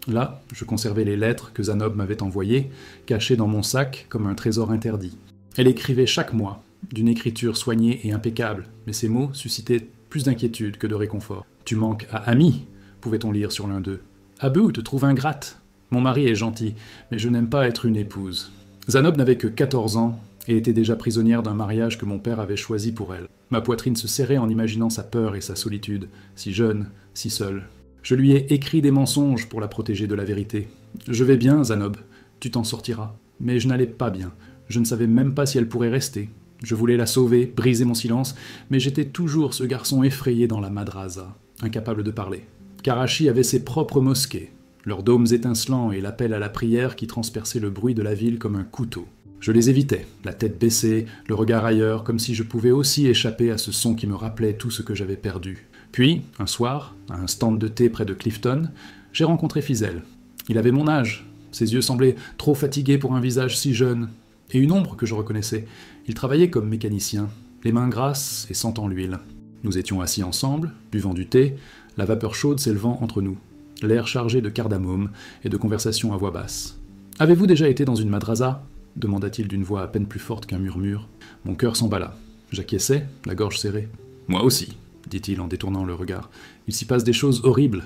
Là, je conservais les lettres que Zanob m'avait envoyées, cachées dans mon sac comme un trésor interdit. Elle écrivait chaque mois, d'une écriture soignée et impeccable, mais ces mots suscitaient plus d'inquiétude que de réconfort. « Tu manques à ami », pouvait-on lire sur l'un d'eux. « Abu te trouve ingrate. Mon mari est gentil, mais je n'aime pas être une épouse. » Zanob n'avait que 14 ans et était déjà prisonnière d'un mariage que mon père avait choisi pour elle. Ma poitrine se serrait en imaginant sa peur et sa solitude, si jeune, si seule. Je lui ai écrit des mensonges pour la protéger de la vérité. « Je vais bien, Zanob, tu t'en sortiras. » Mais je n'allais pas bien. Je ne savais même pas si elle pourrait rester. Je voulais la sauver, briser mon silence, mais j'étais toujours ce garçon effrayé dans la madrasa, incapable de parler. Karachi avait ses propres mosquées, leurs dômes étincelants et l'appel à la prière qui transperçait le bruit de la ville comme un couteau. Je les évitais, la tête baissée, le regard ailleurs, comme si je pouvais aussi échapper à ce son qui me rappelait tout ce que j'avais perdu. Puis, un soir, à un stand de thé près de Clifton, j'ai rencontré Fizel. Il avait mon âge, ses yeux semblaient trop fatigués pour un visage si jeune, et une ombre que je reconnaissais. Il travaillait comme mécanicien, les mains grasses et sentant l'huile. Nous étions assis ensemble, buvant du thé, la vapeur chaude s'élevant entre nous, l'air chargé de cardamome et de conversations à voix basse. « Avez-vous déjà été dans une madrasa ?» demanda-t-il d'une voix à peine plus forte qu'un murmure. Mon cœur s'emballa. J'acquiesçais, la gorge serrée. « Moi aussi », dit-il en détournant le regard. « Il s'y passe des choses horribles. »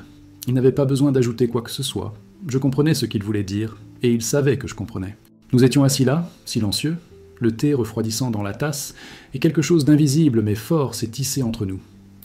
Il n'avait pas besoin d'ajouter quoi que ce soit. Je comprenais ce qu'il voulait dire, et il savait que je comprenais. Nous étions assis là, silencieux, le thé refroidissant dans la tasse, et quelque chose d'invisible mais fort s'est tissé entre nous.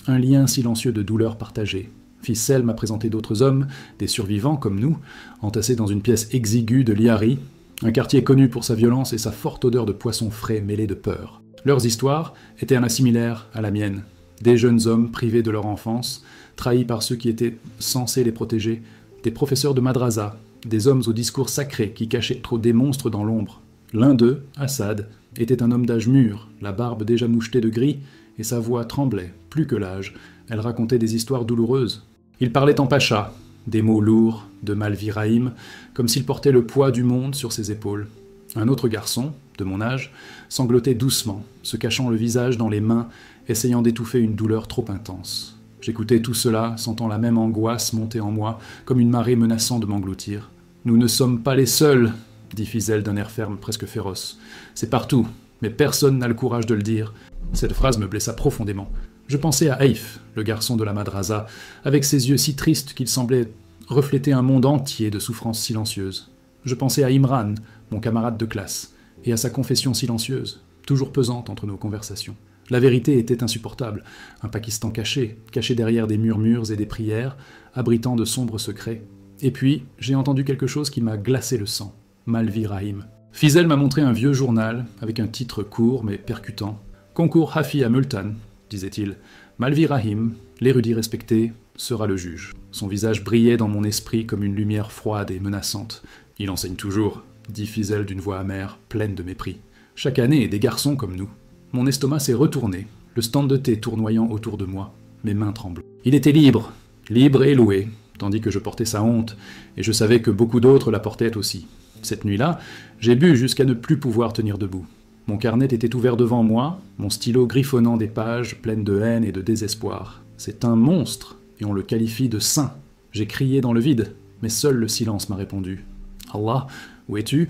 Un lien silencieux de douleur partagée. Fizel m'a présenté d'autres hommes, des survivants comme nous, entassés dans une pièce exiguë de Liari, un quartier connu pour sa violence et sa forte odeur de poisson frais mêlée de peur. Leurs histoires étaient similaires à la mienne. Des jeunes hommes privés de leur enfance, trahis par ceux qui étaient censés les protéger, des professeurs de madrasa, des hommes au discours sacré qui cachaient trop des monstres dans l'ombre. L'un d'eux, Assad, était un homme d'âge mûr, la barbe déjà mouchetée de gris, et sa voix tremblait, plus que l'âge. Elle racontait des histoires douloureuses. Il parlait en pacha, des mots lourds, de Malviraïm, comme s'il portait le poids du monde sur ses épaules. Un autre garçon, de mon âge, sanglotait doucement, se cachant le visage dans les mains, essayant d'étouffer une douleur trop intense. J'écoutais tout cela, sentant la même angoisse monter en moi, comme une marée menaçant de m'engloutir. « Nous ne sommes pas les seuls !» dit Fizel d'un air ferme, presque féroce. « C'est partout, mais personne n'a le courage de le dire. » Cette phrase me blessa profondément. Je pensais à Haïf, le garçon de la madrasa, avec ses yeux si tristes qu'il semblait refléter un monde entier de souffrances silencieuses. Je pensais à Imran, mon camarade de classe, et à sa confession silencieuse, toujours pesante entre nos conversations. La vérité était insupportable, un Pakistan caché derrière des murmures et des prières, abritant de sombres secrets. Et puis, j'ai entendu quelque chose qui m'a glacé le sang. Malviraïm. Fizel m'a montré un vieux journal, avec un titre court mais percutant. « Concours Hafi à Multan », disait-il. « Malviraïm, l'érudit respecté, sera le juge. » Son visage brillait dans mon esprit comme une lumière froide et menaçante. « Il enseigne toujours », dit Fizel d'une voix amère, pleine de mépris. « Chaque année, des garçons comme nous. » Mon estomac s'est retourné, le stand de thé tournoyant autour de moi, mes mains tremblaient. Il était libre et loué, tandis que je portais sa honte, et je savais que beaucoup d'autres la portaient aussi. Cette nuit-là, j'ai bu jusqu'à ne plus pouvoir tenir debout. Mon carnet était ouvert devant moi, mon stylo griffonnant des pages pleines de haine et de désespoir. C'est un monstre, et on le qualifie de saint. J'ai crié dans le vide, mais seul le silence m'a répondu. « Allah, où es-tu »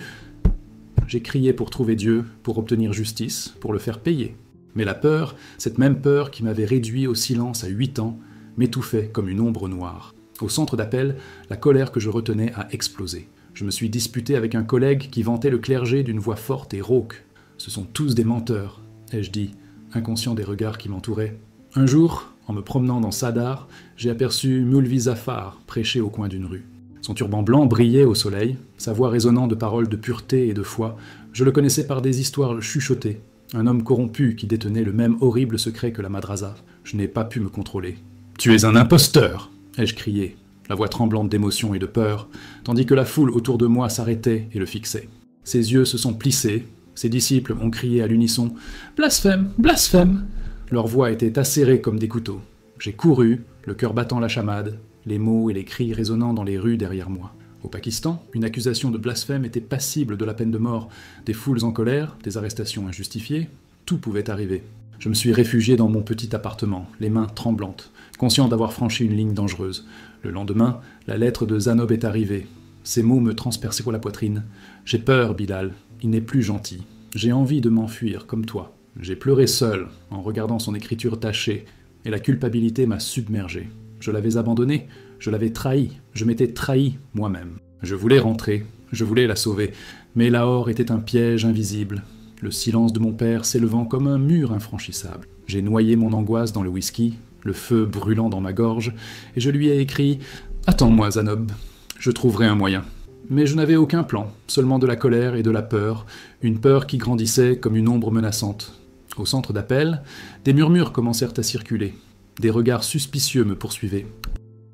J'ai crié pour trouver Dieu, pour obtenir justice, pour le faire payer. Mais la peur, cette même peur qui m'avait réduit au silence à 8 ans, m'étouffait comme une ombre noire. Au centre d'appel, la colère que je retenais a explosé. Je me suis disputé avec un collègue qui vantait le clergé d'une voix forte et rauque. « Ce sont tous des menteurs », ai-je dit, inconscient des regards qui m'entouraient. Un jour, en me promenant dans Sadar, j'ai aperçu Moulvi Zafar prêcher au coin d'une rue. Son turban blanc brillait au soleil, sa voix résonnant de paroles de pureté et de foi. Je le connaissais par des histoires chuchotées. Un homme corrompu qui détenait le même horrible secret que la madrasa. Je n'ai pas pu me contrôler. « Tu es un imposteur !» ai-je crié, la voix tremblante d'émotion et de peur, tandis que la foule autour de moi s'arrêtait et le fixait. Ses yeux se sont plissés, ses disciples ont crié à l'unisson « Blasphème ! Blasphème !» Leurs voix étaient acérées comme des couteaux. J'ai couru, le cœur battant la chamade, les mots et les cris résonnant dans les rues derrière moi. Au Pakistan, une accusation de blasphème était passible de la peine de mort. Des foules en colère, des arrestations injustifiées, tout pouvait arriver. Je me suis réfugié dans mon petit appartement, les mains tremblantes, conscient d'avoir franchi une ligne dangereuse. Le lendemain, la lettre de Zanob est arrivée. Ces mots me transperçaient pour la poitrine. « J'ai peur, Bilal, il n'est plus gentil. J'ai envie de m'enfuir, comme toi. » J'ai pleuré seul, en regardant son écriture tachée, et la culpabilité m'a submergé. Je l'avais abandonnée, je l'avais trahie, je m'étais trahi moi-même. Je voulais rentrer, je voulais la sauver, mais Lahore était un piège invisible, le silence de mon père s'élevant comme un mur infranchissable. J'ai noyé mon angoisse dans le whisky, le feu brûlant dans ma gorge, et je lui ai écrit « Attends-moi, Zanob, je trouverai un moyen ». Mais je n'avais aucun plan, seulement de la colère et de la peur, une peur qui grandissait comme une ombre menaçante. Au centre d'appel, des murmures commencèrent à circuler. Des regards suspicieux me poursuivaient.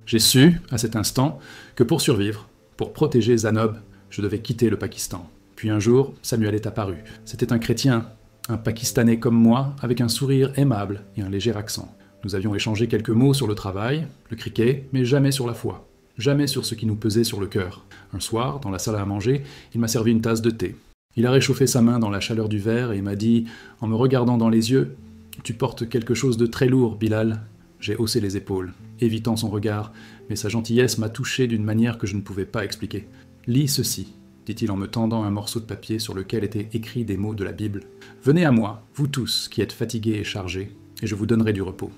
J'ai su, à cet instant, que pour survivre, pour protéger Zanob, je devais quitter le Pakistan. Puis un jour, Samuel est apparu. C'était un chrétien, un Pakistanais comme moi, avec un sourire aimable et un léger accent. Nous avions échangé quelques mots sur le travail, le cricket, mais jamais sur la foi. Jamais sur ce qui nous pesait sur le cœur. Un soir, dans la salle à manger, il m'a servi une tasse de thé. Il a réchauffé sa main dans la chaleur du verre et m'a dit, en me regardant dans les yeux, « Tu portes quelque chose de très lourd, Bilal. » J'ai haussé les épaules, évitant son regard, mais sa gentillesse m'a touché d'une manière que je ne pouvais pas expliquer. « Lis ceci, » dit-il en me tendant un morceau de papier sur lequel étaient écrits des mots de la Bible. « Venez à moi, vous tous qui êtes fatigués et chargés, et je vous donnerai du repos. »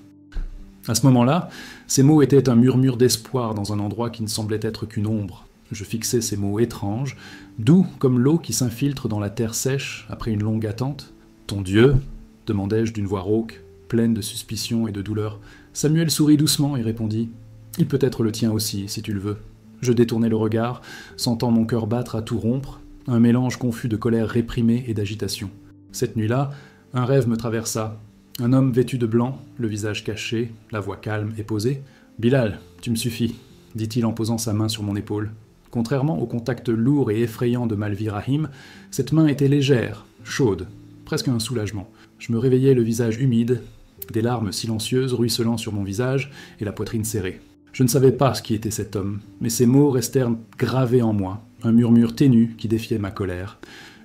À ce moment-là, ces mots étaient un murmure d'espoir dans un endroit qui ne semblait être qu'une ombre. Je fixais ces mots étranges, doux comme l'eau qui s'infiltre dans la terre sèche après une longue attente. « Ton Dieu ?» demandai-je d'une voix rauque, pleine de suspicion et de douleur. Samuel sourit doucement et répondit « Il peut être le tien aussi, si tu le veux. » Je détournai le regard, sentant mon cœur battre à tout rompre, un mélange confus de colère réprimée et d'agitation. Cette nuit-là, un rêve me traversa. Un homme vêtu de blanc, le visage caché, la voix calme et posée. « Bilal, tu me suffis, » dit-il en posant sa main sur mon épaule. Contrairement au contact lourd et effrayant de Malvi Rahim, cette main était légère, chaude, presque un soulagement. Je me réveillai le visage humide, des larmes silencieuses ruisselant sur mon visage et la poitrine serrée. Je ne savais pas ce qui était cet homme, mais ces mots restèrent gravés en moi, un murmure ténu qui défiait ma colère.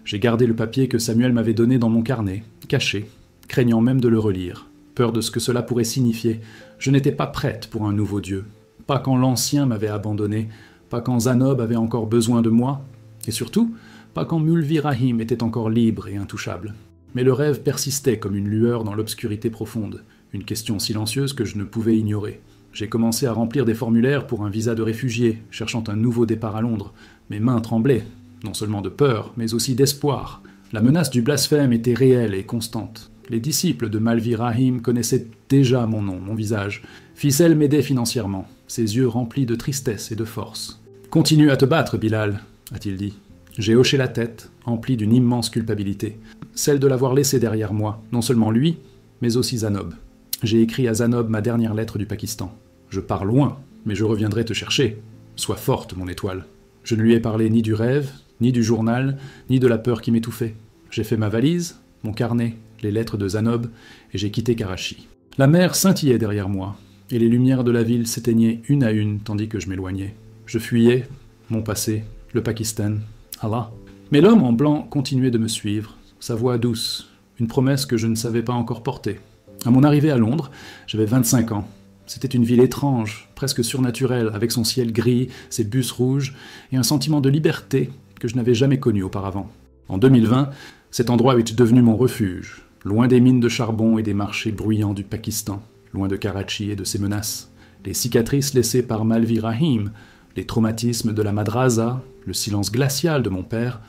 J'ai gardé le papier que Samuel m'avait donné dans mon carnet, caché, craignant même de le relire, peur de ce que cela pourrait signifier. Je n'étais pas prête pour un nouveau Dieu, pas quand l'ancien m'avait abandonné, pas quand Zanob avait encore besoin de moi, et surtout, pas quand Mulvi Rahim était encore libre et intouchable. Mais le rêve persistait comme une lueur dans l'obscurité profonde, une question silencieuse que je ne pouvais ignorer. J'ai commencé à remplir des formulaires pour un visa de réfugié, cherchant un nouveau départ à Londres. Mes mains tremblaient, non seulement de peur, mais aussi d'espoir. La menace du blasphème était réelle et constante. Les disciples de Malvi Rahim connaissaient déjà mon nom, mon visage. Ficelle m'aidait financièrement, ses yeux remplis de tristesse et de force. « Continue à te battre, Bilal », a-t-il dit. J'ai hoché la tête, empli d'une immense culpabilité, celle de l'avoir laissé derrière moi, non seulement lui, mais aussi Zanob. J'ai écrit à Zanob ma dernière lettre du Pakistan. Je pars loin, mais je reviendrai te chercher. Sois forte, mon étoile. Je ne lui ai parlé ni du rêve, ni du journal, ni de la peur qui m'étouffait. J'ai fait ma valise, mon carnet, les lettres de Zanob, et j'ai quitté Karachi. La mer scintillait derrière moi, et les lumières de la ville s'éteignaient une à une tandis que je m'éloignais. Je fuyais, mon passé, le Pakistan, Allah. Mais l'homme en blanc continuait de me suivre, sa voix douce, une promesse que je ne savais pas encore porter. À mon arrivée à Londres, j'avais 25 ans. C'était une ville étrange, presque surnaturelle, avec son ciel gris, ses bus rouges, et un sentiment de liberté que je n'avais jamais connu auparavant. En 2020, cet endroit était devenu mon refuge, loin des mines de charbon et des marchés bruyants du Pakistan, loin de Karachi et de ses menaces. Les cicatrices laissées par Malvi Rahim, les traumatismes de la madrasa, le silence glacial de mon père,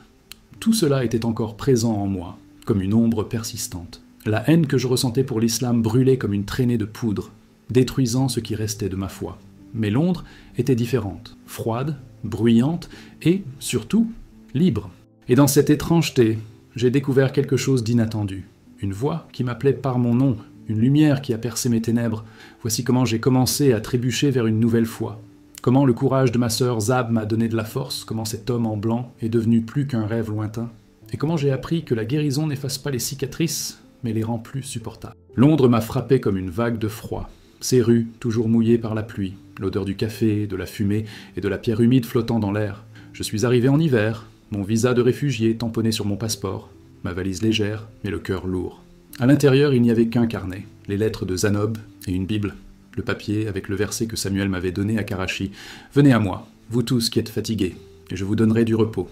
tout cela était encore présent en moi, comme une ombre persistante. La haine que je ressentais pour l'islam brûlait comme une traînée de poudre, détruisant ce qui restait de ma foi. Mais Londres était différente, froide, bruyante et, surtout, libre. Et dans cette étrangeté, j'ai découvert quelque chose d'inattendu. Une voix qui m'appelait par mon nom, une lumière qui a percé mes ténèbres. Voici comment j'ai commencé à trébucher vers une nouvelle foi. Comment le courage de ma sœur Zab m'a donné de la force, comment cet homme en blanc est devenu plus qu'un rêve lointain. Et comment j'ai appris que la guérison n'efface pas les cicatrices, mais les rend plus supportables. Londres m'a frappé comme une vague de froid. Ces rues, toujours mouillées par la pluie, l'odeur du café, de la fumée et de la pierre humide flottant dans l'air. Je suis arrivé en hiver, mon visa de réfugié tamponné sur mon passeport, ma valise légère, mais le cœur lourd. À l'intérieur, il n'y avait qu'un carnet, les lettres de Zanob et une Bible, le papier avec le verset que Samuel m'avait donné à Karachi. « Venez à moi, vous tous qui êtes fatigués, et je vous donnerai du repos. »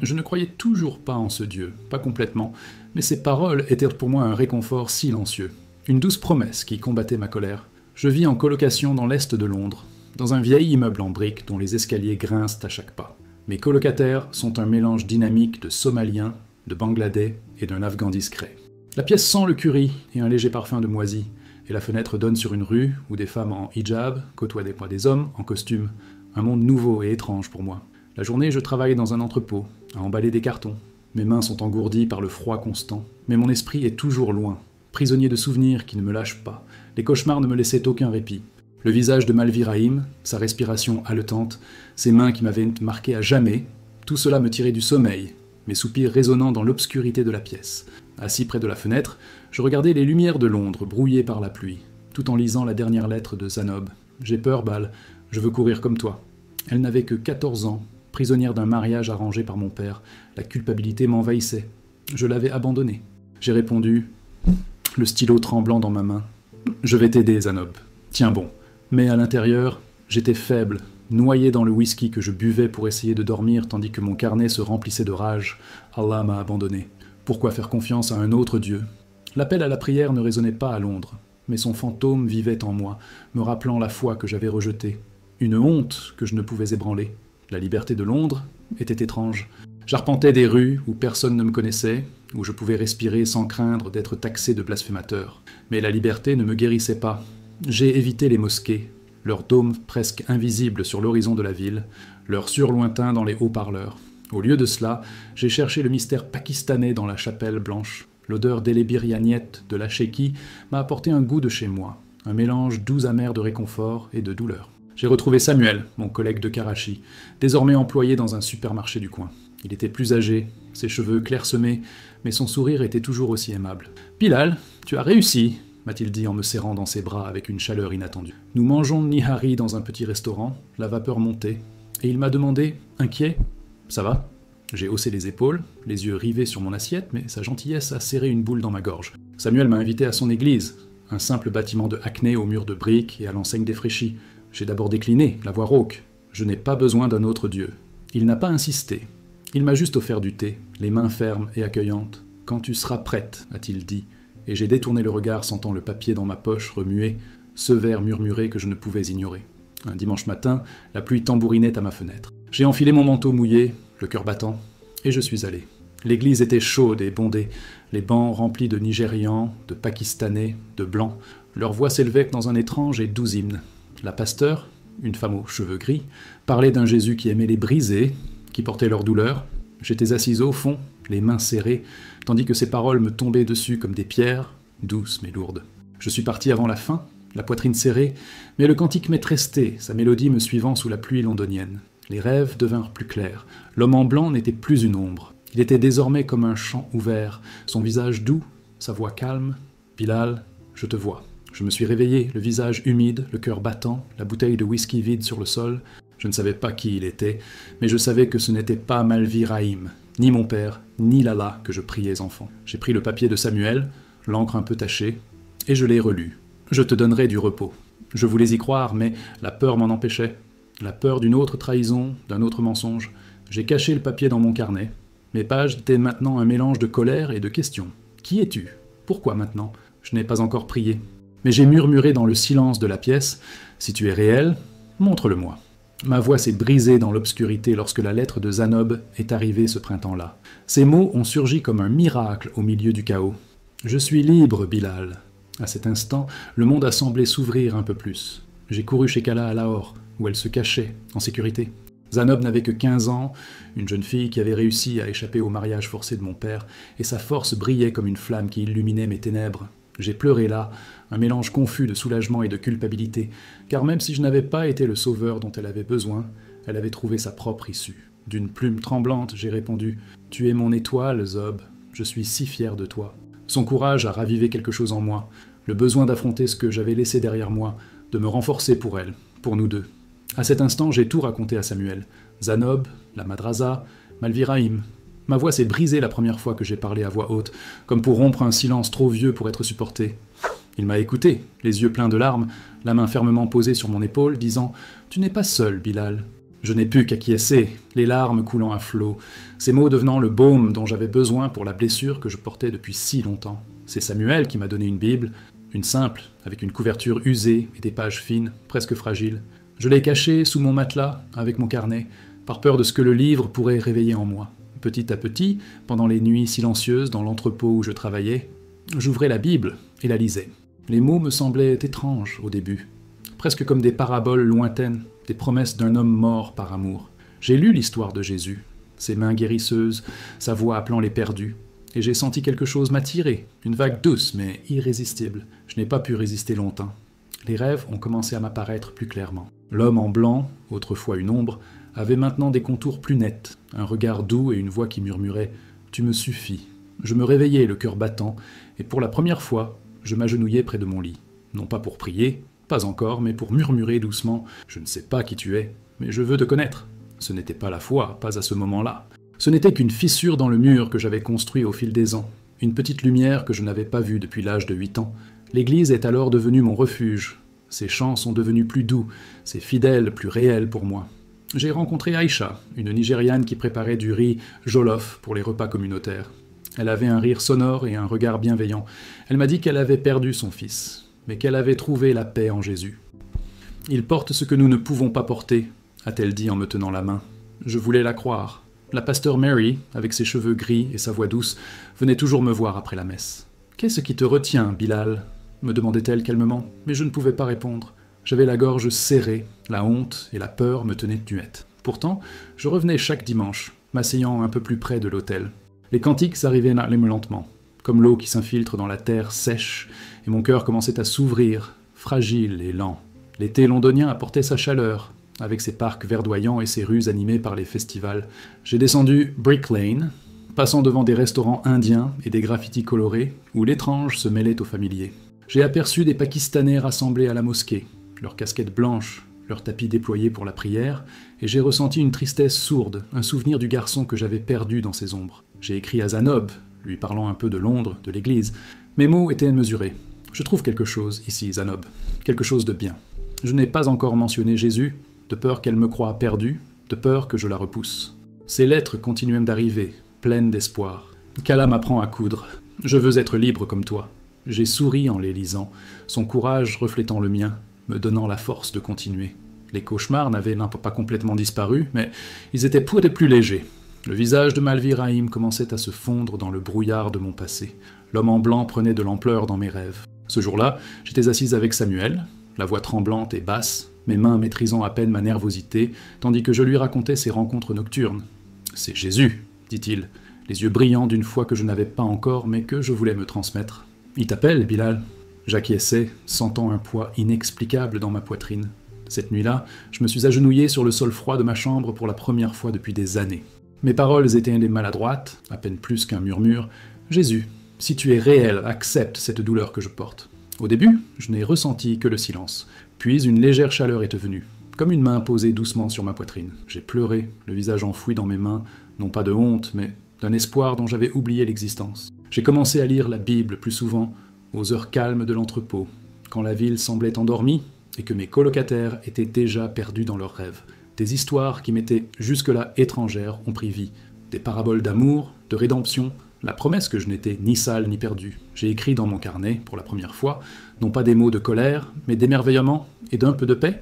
Je ne croyais toujours pas en ce Dieu, pas complètement, mais ces paroles étaient pour moi un réconfort silencieux, une douce promesse qui combattait ma colère. Je vis en colocation dans l'est de Londres, dans un vieil immeuble en briques dont les escaliers grincent à chaque pas. Mes colocataires sont un mélange dynamique de Somaliens, de Bangladais et d'un Afghan discret. La pièce sent le curry et un léger parfum de moisi, et la fenêtre donne sur une rue où des femmes en hijab côtoient des hommes en costume. Un monde nouveau et étrange pour moi. La journée, je travaille dans un entrepôt, à emballer des cartons. Mes mains sont engourdies par le froid constant, mais mon esprit est toujours loin, prisonnier de souvenirs qui ne me lâchent pas. Les cauchemars ne me laissaient aucun répit. Le visage de Malviraïm, sa respiration haletante, ses mains qui m'avaient marqué à jamais, tout cela me tirait du sommeil, mes soupirs résonnant dans l'obscurité de la pièce. Assis près de la fenêtre, je regardais les lumières de Londres brouillées par la pluie, tout en lisant la dernière lettre de Zanob. J'ai peur, Bal, je veux courir comme toi. Elle n'avait que 14 ans, prisonnière d'un mariage arrangé par mon père. La culpabilité m'envahissait. Je l'avais abandonnée. J'ai répondu, le stylo tremblant dans ma main. Je vais t'aider, Zanob. Tiens bon. Mais à l'intérieur, j'étais faible, noyé dans le whisky que je buvais pour essayer de dormir tandis que mon carnet se remplissait de rage. Allah m'a abandonné. Pourquoi faire confiance à un autre Dieu? L'appel à la prière ne résonnait pas à Londres, mais son fantôme vivait en moi, me rappelant la foi que j'avais rejetée. Une honte que je ne pouvais ébranler. La liberté de Londres était étrange. J'arpentais des rues où personne ne me connaissait, où je pouvais respirer sans craindre d'être taxé de blasphémateur. Mais la liberté ne me guérissait pas. J'ai évité les mosquées, leurs dômes presque invisibles sur l'horizon de la ville, leurs surlointains dans les haut-parleurs. Au lieu de cela, j'ai cherché le mystère pakistanais dans la chapelle blanche. L'odeur d'élébirianiette de la chéquie m'a apporté un goût de chez moi, un mélange doux amer de réconfort et de douleur. J'ai retrouvé Samuel, mon collègue de Karachi, désormais employé dans un supermarché du coin. Il était plus âgé, ses cheveux clairsemés, mais son sourire était toujours aussi aimable. « Bilal, tu as réussi !» m'a-t-il dit en me serrant dans ses bras avec une chaleur inattendue. Nous mangeons nihari dans un petit restaurant, la vapeur montait, et il m'a demandé, inquiet, « Ça va ?» J'ai haussé les épaules, les yeux rivés sur mon assiette, mais sa gentillesse a serré une boule dans ma gorge. Samuel m'a invité à son église, un simple bâtiment de Hackney aux murs de briques et à l'enseigne défraîchie. J'ai d'abord décliné, la voix rauque. Je n'ai pas besoin d'un autre Dieu. Il n'a pas insisté. Il m'a juste offert du thé, les mains fermes et accueillantes. « Quand tu seras prête », a-t-il dit, et j'ai détourné le regard sentant le papier dans ma poche remuer, ce vers murmuré que je ne pouvais ignorer. Un dimanche matin, la pluie tambourinait à ma fenêtre. J'ai enfilé mon manteau mouillé, le cœur battant, et je suis allé. L'église était chaude et bondée, les bancs remplis de Nigérians, de Pakistanais, de Blancs. Leurs voix s'élevaient dans un étrange et doux hymne. La pasteur, une femme aux cheveux gris, parlait d'un Jésus qui aimait les brisés, qui portait leur douleur. J'étais assis au fond, les mains serrées, tandis que ces paroles me tombaient dessus comme des pierres, douces mais lourdes. Je suis parti avant la fin, la poitrine serrée, mais le cantique m'est resté, sa mélodie me suivant sous la pluie londonienne. Les rêves devinrent plus clairs. L'homme en blanc n'était plus une ombre. Il était désormais comme un champ ouvert, son visage doux, sa voix calme. « Bilal, je te vois. » Je me suis réveillé, le visage humide, le cœur battant, la bouteille de whisky vide sur le sol. Je ne savais pas qui il était, mais je savais que ce n'était pas Malviraïm, ni mon père, ni l'Allah que je priais enfant. J'ai pris le papier de Samuel, l'encre un peu tachée, et je l'ai relu. Je te donnerai du repos. Je voulais y croire, mais la peur m'en empêchait. La peur d'une autre trahison, d'un autre mensonge. J'ai caché le papier dans mon carnet. Mes pages étaient maintenant un mélange de colère et de questions. Qui es-tu? Pourquoi maintenant? Je n'ai pas encore prié. Mais j'ai murmuré dans le silence de la pièce, « Si tu es réel, montre-le-moi. » Ma voix s'est brisée dans l'obscurité lorsque la lettre de Zanob est arrivée ce printemps-là. Ces mots ont surgi comme un miracle au milieu du chaos. « Je suis libre, Bilal. » À cet instant, le monde a semblé s'ouvrir un peu plus. J'ai couru chez Kala à Lahore, où elle se cachait, en sécurité. Zanob n'avait que 15 ans, une jeune fille qui avait réussi à échapper au mariage forcé de mon père, et sa force brillait comme une flamme qui illuminait mes ténèbres. J'ai pleuré là, un mélange confus de soulagement et de culpabilité, car même si je n'avais pas été le sauveur dont elle avait besoin, elle avait trouvé sa propre issue. D'une plume tremblante, j'ai répondu « Tu es mon étoile, Zob, je suis si fier de toi. » Son courage a ravivé quelque chose en moi, le besoin d'affronter ce que j'avais laissé derrière moi, de me renforcer pour elle, pour nous deux. À cet instant, j'ai tout raconté à Samuel. Zanob, la madrasa, Malviraïm. Ma voix s'est brisée la première fois que j'ai parlé à voix haute, comme pour rompre un silence trop vieux pour être supporté. Il m'a écouté, les yeux pleins de larmes, la main fermement posée sur mon épaule, disant « Tu n'es pas seul, Bilal. » Je n'ai pu qu'acquiescer, les larmes coulant à flots, ces mots devenant le baume dont j'avais besoin pour la blessure que je portais depuis si longtemps. C'est Samuel qui m'a donné une Bible, Une simple, avec une couverture usée et des pages fines, presque fragiles. Je l'ai cachée sous mon matelas, avec mon carnet, par peur de ce que le livre pourrait réveiller en moi. Petit à petit, pendant les nuits silencieuses dans l'entrepôt où je travaillais, j'ouvrais la Bible et la lisais. Les mots me semblaient étranges au début, presque comme des paraboles lointaines, des promesses d'un homme mort par amour. J'ai lu l'histoire de Jésus, ses mains guérisseuses, sa voix appelant les perdus, et j'ai senti quelque chose m'attirer, une vague douce mais irrésistible. Je n'ai pas pu résister longtemps. Les rêves ont commencé à m'apparaître plus clairement. L'homme en blanc, autrefois une ombre, avait maintenant des contours plus nets, un regard doux et une voix qui murmurait « Tu me suffis ». Je me réveillai, le cœur battant, et pour la première fois, je m'agenouillai près de mon lit. Non pas pour prier, pas encore, mais pour murmurer doucement « Je ne sais pas qui tu es, mais je veux te connaître ». Ce n'était pas la foi, pas à ce moment-là. Ce n'était qu'une fissure dans le mur que j'avais construit au fil des ans, une petite lumière que je n'avais pas vue depuis l'âge de 8 ans. L'église est alors devenue mon refuge. Ses chants sont devenus plus doux, ses fidèles plus réels pour moi. J'ai rencontré Aïcha, une Nigériane qui préparait du riz jollof pour les repas communautaires. Elle avait un rire sonore et un regard bienveillant. Elle m'a dit qu'elle avait perdu son fils, mais qu'elle avait trouvé la paix en Jésus. « Il porte ce que nous ne pouvons pas porter », a-t-elle dit en me tenant la main. Je voulais la croire. La pasteur Mary, avec ses cheveux gris et sa voix douce, venait toujours me voir après la messe. « Qu'est-ce qui te retient, Bilal ?» me demandait-elle calmement, mais je ne pouvais pas répondre. J'avais la gorge serrée, la honte et la peur me tenaient muette. Pourtant, je revenais chaque dimanche, m'asseyant un peu plus près de l'autel. Les cantiques arrivaient lentement, comme l'eau qui s'infiltre dans la terre sèche, et mon cœur commençait à s'ouvrir, fragile et lent. L'été londonien apportait sa chaleur, avec ses parcs verdoyants et ses rues animées par les festivals. J'ai descendu Brick Lane, passant devant des restaurants indiens et des graffitis colorés, où l'étrange se mêlait au familier. J'ai aperçu des Pakistanais rassemblés à la mosquée, leurs casquettes blanches, leurs tapis déployés pour la prière, et j'ai ressenti une tristesse sourde, un souvenir du garçon que j'avais perdu dans ses ombres. J'ai écrit à Zanob, lui parlant un peu de Londres, de l'église. Mes mots étaient mesurés. Je trouve quelque chose ici, Zanob, quelque chose de bien. Je n'ai pas encore mentionné Jésus, de peur qu'elle me croie perdue, de peur que je la repousse. Ces lettres continuent d'arriver, pleines d'espoir. Qu'Allah m'apprend à coudre. Je veux être libre comme toi. J'ai souri en les lisant, son courage reflétant le mien, me donnant la force de continuer. Les cauchemars n'avaient pas complètement disparu, mais ils étaient plus légers. Le visage de Malvi Rahim commençait à se fondre dans le brouillard de mon passé. L'homme en blanc prenait de l'ampleur dans mes rêves. Ce jour-là, j'étais assise avec Samuel, la voix tremblante et basse, mes mains maîtrisant à peine ma nervosité, tandis que je lui racontais ses rencontres nocturnes. « C'est Jésus », dit-il, les yeux brillants d'une foi que je n'avais pas encore, mais que je voulais me transmettre. « Il t'appelle, Bilal ?» J'acquiesçais, sentant un poids inexplicable dans ma poitrine. Cette nuit-là, je me suis agenouillé sur le sol froid de ma chambre pour la première fois depuis des années. Mes paroles étaient maladroites, à peine plus qu'un murmure. « Jésus, si tu es réel, accepte cette douleur que je porte. » Au début, je n'ai ressenti que le silence. Puis une légère chaleur est venue, comme une main posée doucement sur ma poitrine. J'ai pleuré, le visage enfoui dans mes mains, non pas de honte, mais d'un espoir dont j'avais oublié l'existence. J'ai commencé à lire la Bible plus souvent, aux heures calmes de l'entrepôt, quand la ville semblait endormie et que mes colocataires étaient déjà perdus dans leurs rêves. Des histoires qui m'étaient jusque-là étrangères ont pris vie. Des paraboles d'amour, de rédemption, la promesse que je n'étais ni sale ni perdu. J'ai écrit dans mon carnet, pour la première fois, non pas des mots de colère, mais d'émerveillement et d'un peu de paix.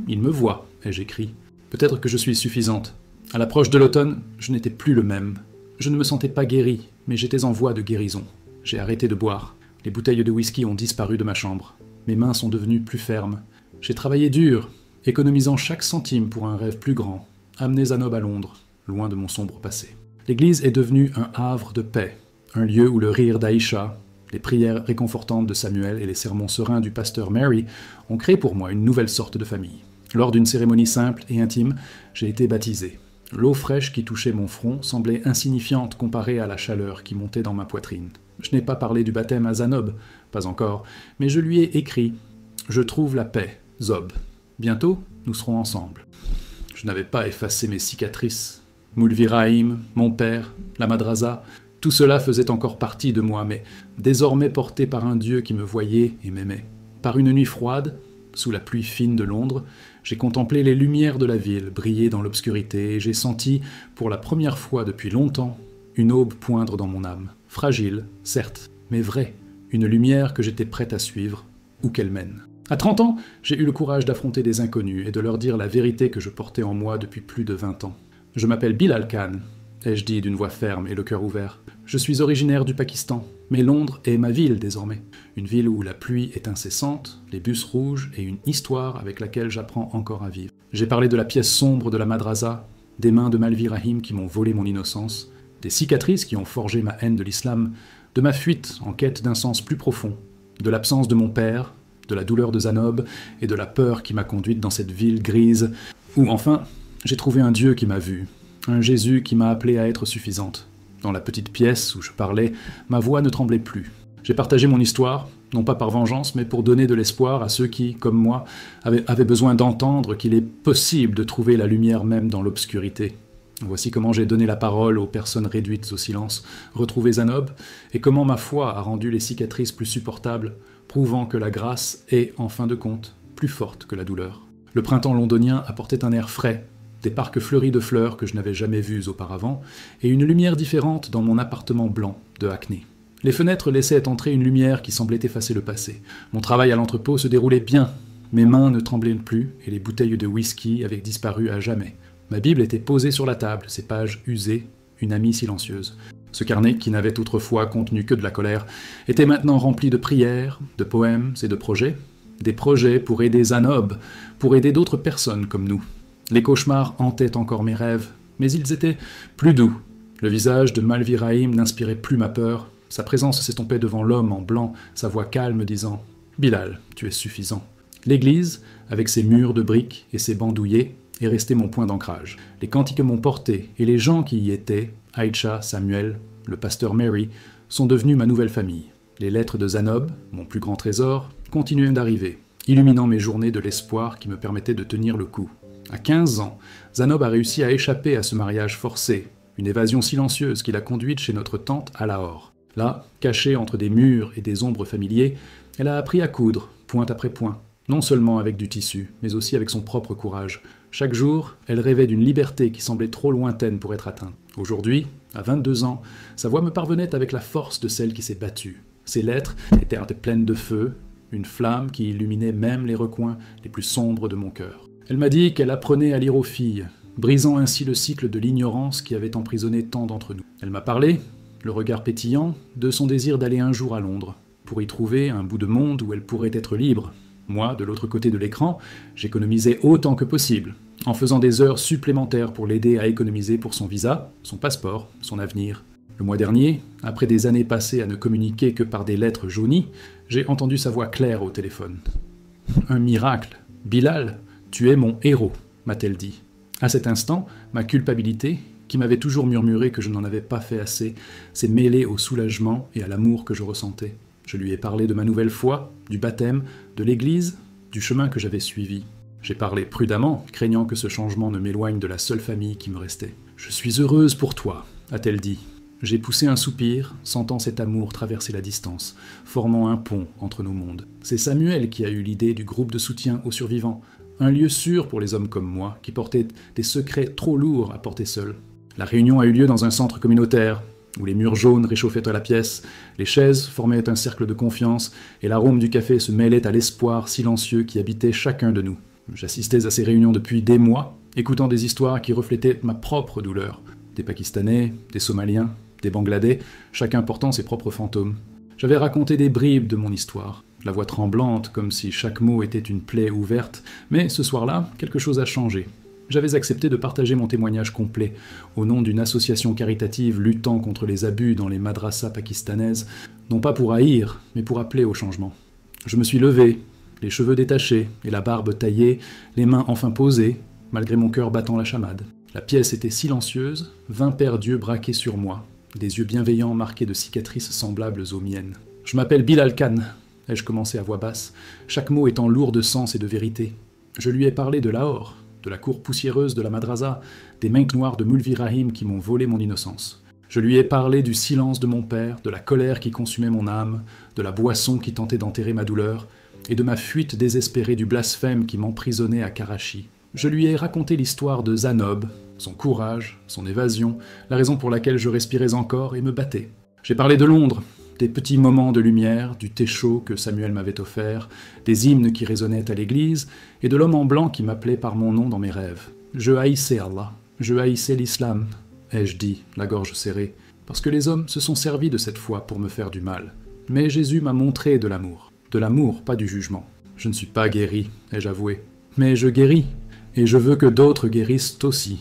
Il me voit, ai-je écrit. Peut-être que je suis suffisante. À l'approche de l'automne, je n'étais plus le même. Je ne me sentais pas guéri, mais j'étais en voie de guérison. J'ai arrêté de boire. Les bouteilles de whisky ont disparu de ma chambre. Mes mains sont devenues plus fermes. J'ai travaillé dur, économisant chaque centime pour un rêve plus grand, amené Zanob à Londres, loin de mon sombre passé. L'église est devenue un havre de paix, un lieu où le rire d'Aïcha, les prières réconfortantes de Samuel et les sermons sereins du pasteur Mary ont créé pour moi une nouvelle sorte de famille. Lors d'une cérémonie simple et intime, j'ai été baptisé. L'eau fraîche qui touchait mon front semblait insignifiante comparée à la chaleur qui montait dans ma poitrine. Je n'ai pas parlé du baptême à Zanob, pas encore, mais je lui ai écrit « Je trouve la paix, Zob. Bientôt, nous serons ensemble. » Je n'avais pas effacé mes cicatrices. Moulvi Rahim, mon père, la madrasa, tout cela faisait encore partie de moi, mais désormais porté par un Dieu qui me voyait et m'aimait. Par une nuit froide, sous la pluie fine de Londres, j'ai contemplé les lumières de la ville briller dans l'obscurité et j'ai senti, pour la première fois depuis longtemps, une aube poindre dans mon âme. Fragile, certes, mais vraie, une lumière que j'étais prêt à suivre, où qu'elle mène. À 30 ans, j'ai eu le courage d'affronter des inconnus et de leur dire la vérité que je portais en moi depuis plus de 20 ans. Je m'appelle Bilal Khan, ai-je dit d'une voix ferme et le cœur ouvert. Je suis originaire du Pakistan, mais Londres est ma ville désormais. Une ville où la pluie est incessante, les bus rouges et une histoire avec laquelle j'apprends encore à vivre. J'ai parlé de la pièce sombre de la madrasa, des mains de Malvi Rahim qui m'ont volé mon innocence, des cicatrices qui ont forgé ma haine de l'islam, de ma fuite en quête d'un sens plus profond, de l'absence de mon père, de la douleur de Zanob et de la peur qui m'a conduite dans cette ville grise où, enfin, j'ai trouvé un Dieu qui m'a vu, un Jésus qui m'a appelé à être suffisante. Dans la petite pièce où je parlais, ma voix ne tremblait plus. J'ai partagé mon histoire, non pas par vengeance, mais pour donner de l'espoir à ceux qui, comme moi, avaient besoin d'entendre qu'il est possible de trouver la lumière même dans l'obscurité. Voici comment j'ai donné la parole aux personnes réduites au silence, retrouvé Zanob, et comment ma foi a rendu les cicatrices plus supportables, prouvant que la grâce est, en fin de compte, plus forte que la douleur. Le printemps londonien apportait un air frais, des parcs fleuris de fleurs que je n'avais jamais vus auparavant, et une lumière différente dans mon appartement blanc de Hackney. Les fenêtres laissaient entrer une lumière qui semblait effacer le passé. Mon travail à l'entrepôt se déroulait bien, mes mains ne tremblaient plus, et les bouteilles de whisky avaient disparu à jamais. Ma Bible était posée sur la table, ses pages usées, une amie silencieuse. Ce carnet, qui n'avait autrefois contenu que de la colère, était maintenant rempli de prières, de poèmes et de projets. Des projets pour aider Zanob, pour aider d'autres personnes comme nous. Les cauchemars hantaient encore mes rêves, mais ils étaient plus doux. Le visage de Malvi Rahim n'inspirait plus ma peur. Sa présence s'estompait devant l'homme en blanc, sa voix calme disant « Bilal, tu es suffisant ». L'église, avec ses murs de briques et ses bancs douillés, est resté mon point d'ancrage. Les cantiques m'ont porté, et les gens qui y étaient, Aïcha, Samuel, le pasteur Mary, sont devenus ma nouvelle famille. Les lettres de Zanob, mon plus grand trésor, continuaient d'arriver, illuminant mes journées de l'espoir qui me permettait de tenir le coup. À 15 ans, Zanob a réussi à échapper à ce mariage forcé, une évasion silencieuse qui l'a conduite chez notre tante à Lahore. Là, cachée entre des murs et des ombres familiers, elle a appris à coudre, point après point, non seulement avec du tissu, mais aussi avec son propre courage. Chaque jour, elle rêvait d'une liberté qui semblait trop lointaine pour être atteinte. Aujourd'hui, à 22 ans, sa voix me parvenait avec la force de celle qui s'est battue. Ses lettres étaient pleines de feu, une flamme qui illuminait même les recoins les plus sombres de mon cœur. Elle m'a dit qu'elle apprenait à lire aux filles, brisant ainsi le cycle de l'ignorance qui avait emprisonné tant d'entre nous. Elle m'a parlé, le regard pétillant, de son désir d'aller un jour à Londres, pour y trouver un bout de monde où elle pourrait être libre. Moi, de l'autre côté de l'écran, j'économisais autant que possible, en faisant des heures supplémentaires pour l'aider à économiser pour son visa, son passeport, son avenir. Le mois dernier, après des années passées à ne communiquer que par des lettres jaunies, j'ai entendu sa voix claire au téléphone. « Un miracle. Bilal, tu es mon héros », m'a-t-elle dit. À cet instant, ma culpabilité, qui m'avait toujours murmuré que je n'en avais pas fait assez, s'est mêlée au soulagement et à l'amour que je ressentais. Je lui ai parlé de ma nouvelle foi, du baptême, de l'église, du chemin que j'avais suivi. J'ai parlé prudemment, craignant que ce changement ne m'éloigne de la seule famille qui me restait. « Je suis heureuse pour toi », a-t-elle dit. J'ai poussé un soupir, sentant cet amour traverser la distance, formant un pont entre nos mondes. C'est Samuel qui a eu l'idée du groupe de soutien aux survivants, un lieu sûr pour les hommes comme moi, qui portaient des secrets trop lourds à porter seuls. La réunion a eu lieu dans un centre communautaire, où les murs jaunes réchauffaient la pièce, les chaises formaient un cercle de confiance, et l'arôme du café se mêlait à l'espoir silencieux qui habitait chacun de nous. J'assistais à ces réunions depuis des mois, écoutant des histoires qui reflétaient ma propre douleur. Des Pakistanais, des Somaliens, des Bangladais, chacun portant ses propres fantômes. J'avais raconté des bribes de mon histoire, la voix tremblante, comme si chaque mot était une plaie ouverte, mais ce soir-là, quelque chose a changé. J'avais accepté de partager mon témoignage complet, au nom d'une association caritative luttant contre les abus dans les madrasas pakistanaises, non pas pour haïr, mais pour appeler au changement. Je me suis levé, les cheveux détachés et la barbe taillée, les mains enfin posées, malgré mon cœur battant la chamade. La pièce était silencieuse, 20 paires d'yeux braqués sur moi, des yeux bienveillants marqués de cicatrices semblables aux miennes. « Je m'appelle Bilal Khan », ai-je commencé à voix basse, chaque mot étant lourd de sens et de vérité. Je lui ai parlé de Lahore, de la cour poussiéreuse de la madrasa, des mains noires de Mulvi Rahim qui m'ont volé mon innocence. Je lui ai parlé du silence de mon père, de la colère qui consumait mon âme, de la boisson qui tentait d'enterrer ma douleur, et de ma fuite désespérée du blasphème qui m'emprisonnait à Karachi. Je lui ai raconté l'histoire de Zanob, son courage, son évasion, la raison pour laquelle je respirais encore et me battais. J'ai parlé de Londres, des petits moments de lumière, du thé chaud que Samuel m'avait offert, des hymnes qui résonnaient à l'église, et de l'homme en blanc qui m'appelait par mon nom dans mes rêves. Je haïssais Allah, je haïssais l'islam, ai-je dit, la gorge serrée, parce que les hommes se sont servis de cette foi pour me faire du mal. Mais Jésus m'a montré de l'amour, pas du jugement. Je ne suis pas guéri, ai-je avoué, mais je guéris, et je veux que d'autres guérissent aussi.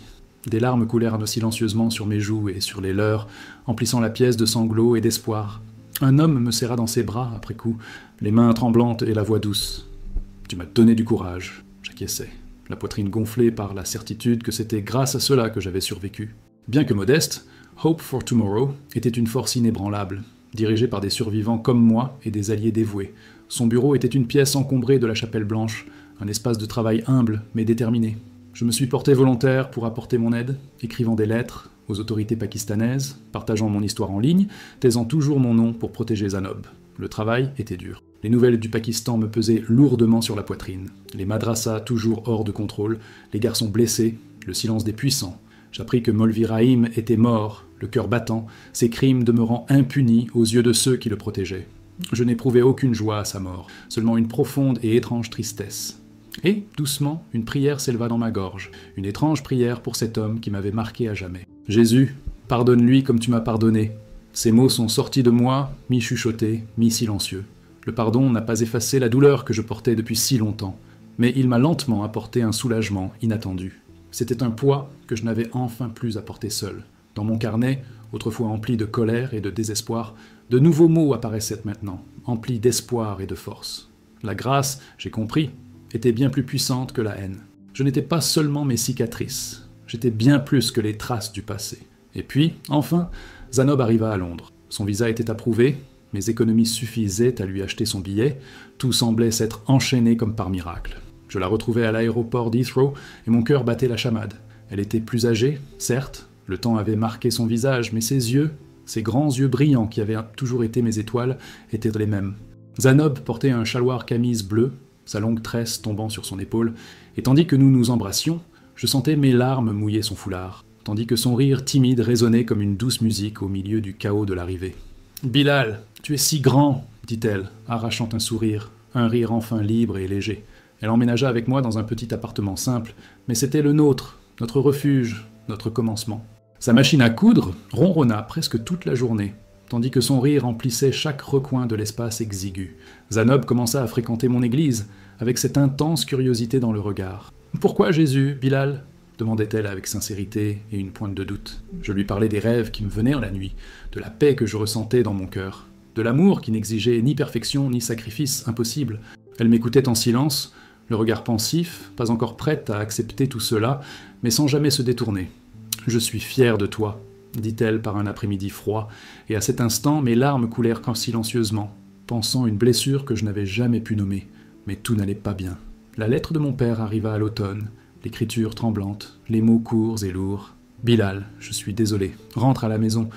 Des larmes coulèrent silencieusement sur mes joues et sur les leurs, emplissant la pièce de sanglots et d'espoir. Un homme me serra dans ses bras, après coup, les mains tremblantes et la voix douce. « Tu m'as donné du courage », j'acquiesçais, la poitrine gonflée par la certitude que c'était grâce à cela que j'avais survécu. Bien que modeste, Hope for Tomorrow était une force inébranlable, dirigée par des survivants comme moi et des alliés dévoués. Son bureau était une pièce encombrée de la chapelle blanche, un espace de travail humble mais déterminé. Je me suis porté volontaire pour apporter mon aide, écrivant des lettres aux autorités pakistanaises, partageant mon histoire en ligne, taisant toujours mon nom pour protéger Zanob. Le travail était dur. Les nouvelles du Pakistan me pesaient lourdement sur la poitrine. Les madrasas toujours hors de contrôle, les garçons blessés, le silence des puissants. J'appris que Molvi Rahim était mort, le cœur battant, ses crimes demeurant impunis aux yeux de ceux qui le protégeaient. Je n'éprouvais aucune joie à sa mort, seulement une profonde et étrange tristesse. Et, doucement, une prière s'éleva dans ma gorge, une étrange prière pour cet homme qui m'avait marqué à jamais. « Jésus, pardonne-lui comme tu m'as pardonné. » Ces mots sont sortis de moi, mi-chuchotés, mi-silencieux. Le pardon n'a pas effacé la douleur que je portais depuis si longtemps, mais il m'a lentement apporté un soulagement inattendu. C'était un poids que je n'avais enfin plus à porter seul. Dans mon carnet, autrefois empli de colère et de désespoir, de nouveaux mots apparaissaient maintenant, emplis d'espoir et de force. La grâce, j'ai compris, était bien plus puissante que la haine. Je n'étais pas seulement mes cicatrices, j'étais bien plus que les traces du passé. Et puis, enfin, Zanob arriva à Londres. Son visa était approuvé, mes économies suffisaient à lui acheter son billet, tout semblait s'être enchaîné comme par miracle. Je la retrouvai à l'aéroport d'Heathrow et mon cœur battait la chamade. Elle était plus âgée, certes, le temps avait marqué son visage, mais ses yeux, ces grands yeux brillants qui avaient toujours été mes étoiles, étaient les mêmes. Zanob portait un chaloir camise bleu, sa longue tresse tombant sur son épaule, et tandis que nous nous embrassions, je sentais mes larmes mouiller son foulard, tandis que son rire timide résonnait comme une douce musique au milieu du chaos de l'arrivée. « Bilal, tu es si grand !» dit-elle, arrachant un sourire, un rire enfin libre et léger. Elle emménagea avec moi dans un petit appartement simple, mais c'était le nôtre, notre refuge, notre commencement. Sa machine à coudre ronronna presque toute la journée, tandis que son rire emplissait chaque recoin de l'espace exigu. Zanob commença à fréquenter mon église, avec cette intense curiosité dans le regard. « Pourquoi Jésus, Bilal ?» demandait-elle avec sincérité et une pointe de doute. Je lui parlais des rêves qui me venaient en la nuit, de la paix que je ressentais dans mon cœur, de l'amour qui n'exigeait ni perfection ni sacrifice impossible. Elle m'écoutait en silence, le regard pensif, pas encore prête à accepter tout cela, mais sans jamais se détourner. « Je suis fière de toi », dit-elle par un après-midi froid, et à cet instant mes larmes coulèrent silencieusement, pensant une blessure que je n'avais jamais pu nommer. Mais tout n'allait pas bien. La lettre de mon père arriva à l'automne, l'écriture tremblante, les mots courts et lourds. « Bilal, je suis désolé, rentre à la maison. »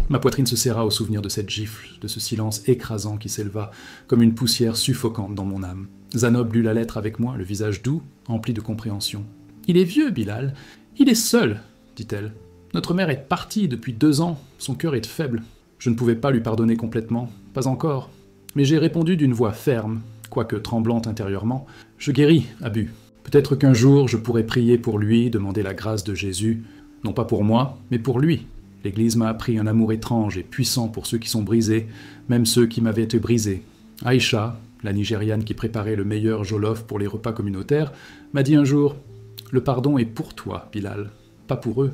Ma poitrine se serra au souvenir de cette gifle, de ce silence écrasant qui s'éleva, comme une poussière suffocante dans mon âme. Zanob lut la lettre avec moi, le visage doux, empli de compréhension. « Il est vieux, Bilal. Il est seul, » dit-elle. « Notre mère est partie depuis 2 ans, son cœur est faible. » Je ne pouvais pas lui pardonner complètement, pas encore. Mais j'ai répondu d'une voix ferme, quoique tremblante intérieurement. « Je guéris, Abu. Peut-être qu'un jour je pourrai prier pour lui, demander la grâce de Jésus, non pas pour moi, mais pour lui. L'Église m'a appris un amour étrange et puissant pour ceux qui sont brisés, même ceux qui m'avaient été brisés. Aïcha, la Nigériane qui préparait le meilleur jollof pour les repas communautaires, m'a dit un jour « Le pardon est pour toi, Bilal, pas pour eux. »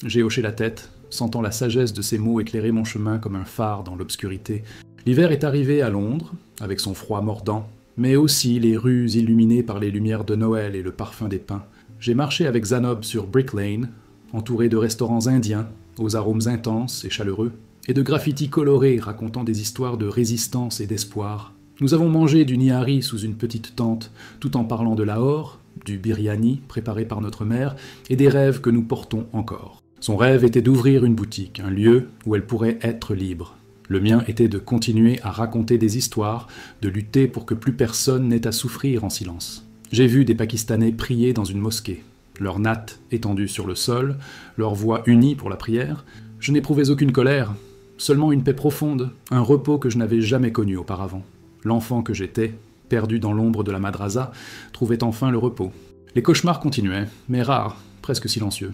J'ai hoché la tête, sentant la sagesse de ces mots éclairer mon chemin comme un phare dans l'obscurité. L'hiver est arrivé à Londres, avec son froid mordant, mais aussi les rues illuminées par les lumières de Noël et le parfum des pins. J'ai marché avec Zanob sur Brick Lane, entouré de restaurants indiens, aux arômes intenses et chaleureux, et de graffitis colorés racontant des histoires de résistance et d'espoir. Nous avons mangé du nihari sous une petite tente, tout en parlant de Lahore, du biryani préparé par notre mère, et des rêves que nous portons encore. Son rêve était d'ouvrir une boutique, un lieu où elle pourrait être libre. Le mien était de continuer à raconter des histoires, de lutter pour que plus personne n'ait à souffrir en silence. J'ai vu des Pakistanais prier dans une mosquée, leurs nattes étendues sur le sol, leurs voix unies pour la prière. Je n'éprouvais aucune colère, seulement une paix profonde, un repos que je n'avais jamais connu auparavant. L'enfant que j'étais, perdu dans l'ombre de la madrasa, trouvait enfin le repos. Les cauchemars continuaient, mais rares, presque silencieux.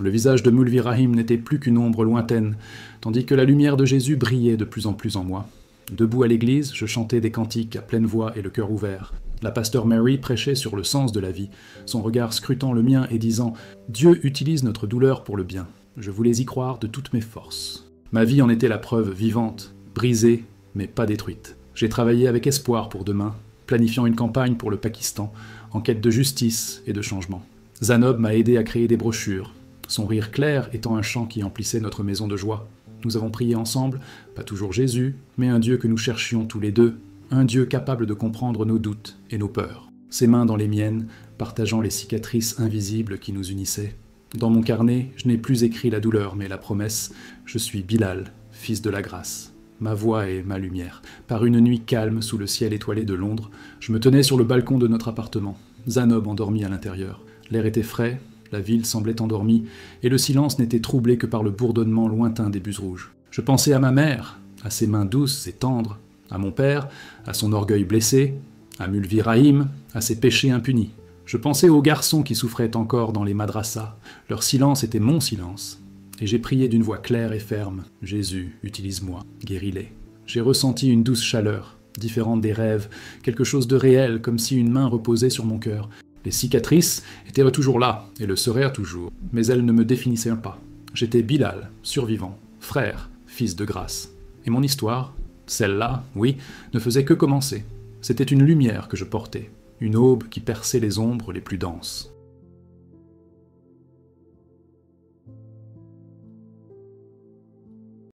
Le visage de Moulvi Rahim n'était plus qu'une ombre lointaine, tandis que la lumière de Jésus brillait de plus en plus en moi. Debout à l'église, je chantais des cantiques à pleine voix et le cœur ouvert. La pasteur Mary prêchait sur le sens de la vie, son regard scrutant le mien et disant « Dieu utilise notre douleur pour le bien. Je voulais y croire de toutes mes forces. » Ma vie en était la preuve vivante, brisée, mais pas détruite. J'ai travaillé avec espoir pour demain, planifiant une campagne pour le Pakistan, en quête de justice et de changement. Zanob m'a aidé à créer des brochures, son rire clair étant un chant qui emplissait notre maison de joie. Nous avons prié ensemble, pas toujours Jésus, mais un Dieu que nous cherchions tous les deux, un Dieu capable de comprendre nos doutes et nos peurs. Ses mains dans les miennes, partageant les cicatrices invisibles qui nous unissaient. Dans mon carnet, je n'ai plus écrit la douleur, mais la promesse. Je suis Bilal, fils de la grâce. Ma voix est ma lumière. Par une nuit calme sous le ciel étoilé de Londres, je me tenais sur le balcon de notre appartement. Zanob endormi à l'intérieur. L'air était frais, la ville semblait endormie, et le silence n'était troublé que par le bourdonnement lointain des bus rouges. Je pensais à ma mère, à ses mains douces et tendres, à mon père, à son orgueil blessé, à Moulvi Rahim, à ses péchés impunis. Je pensais aux garçons qui souffraient encore dans les madrassas. Leur silence était mon silence. Et j'ai prié d'une voix claire et ferme. « Jésus, utilise-moi, guéris-les. » J'ai ressenti une douce chaleur, différente des rêves, quelque chose de réel, comme si une main reposait sur mon cœur. Les cicatrices étaient toujours là, et le seraient toujours, mais elles ne me définissaient pas. J'étais Bilal, survivant, frère, fils de grâce. Et mon histoire, celle-là, oui, ne faisait que commencer. C'était une lumière que je portais, une aube qui perçait les ombres les plus denses.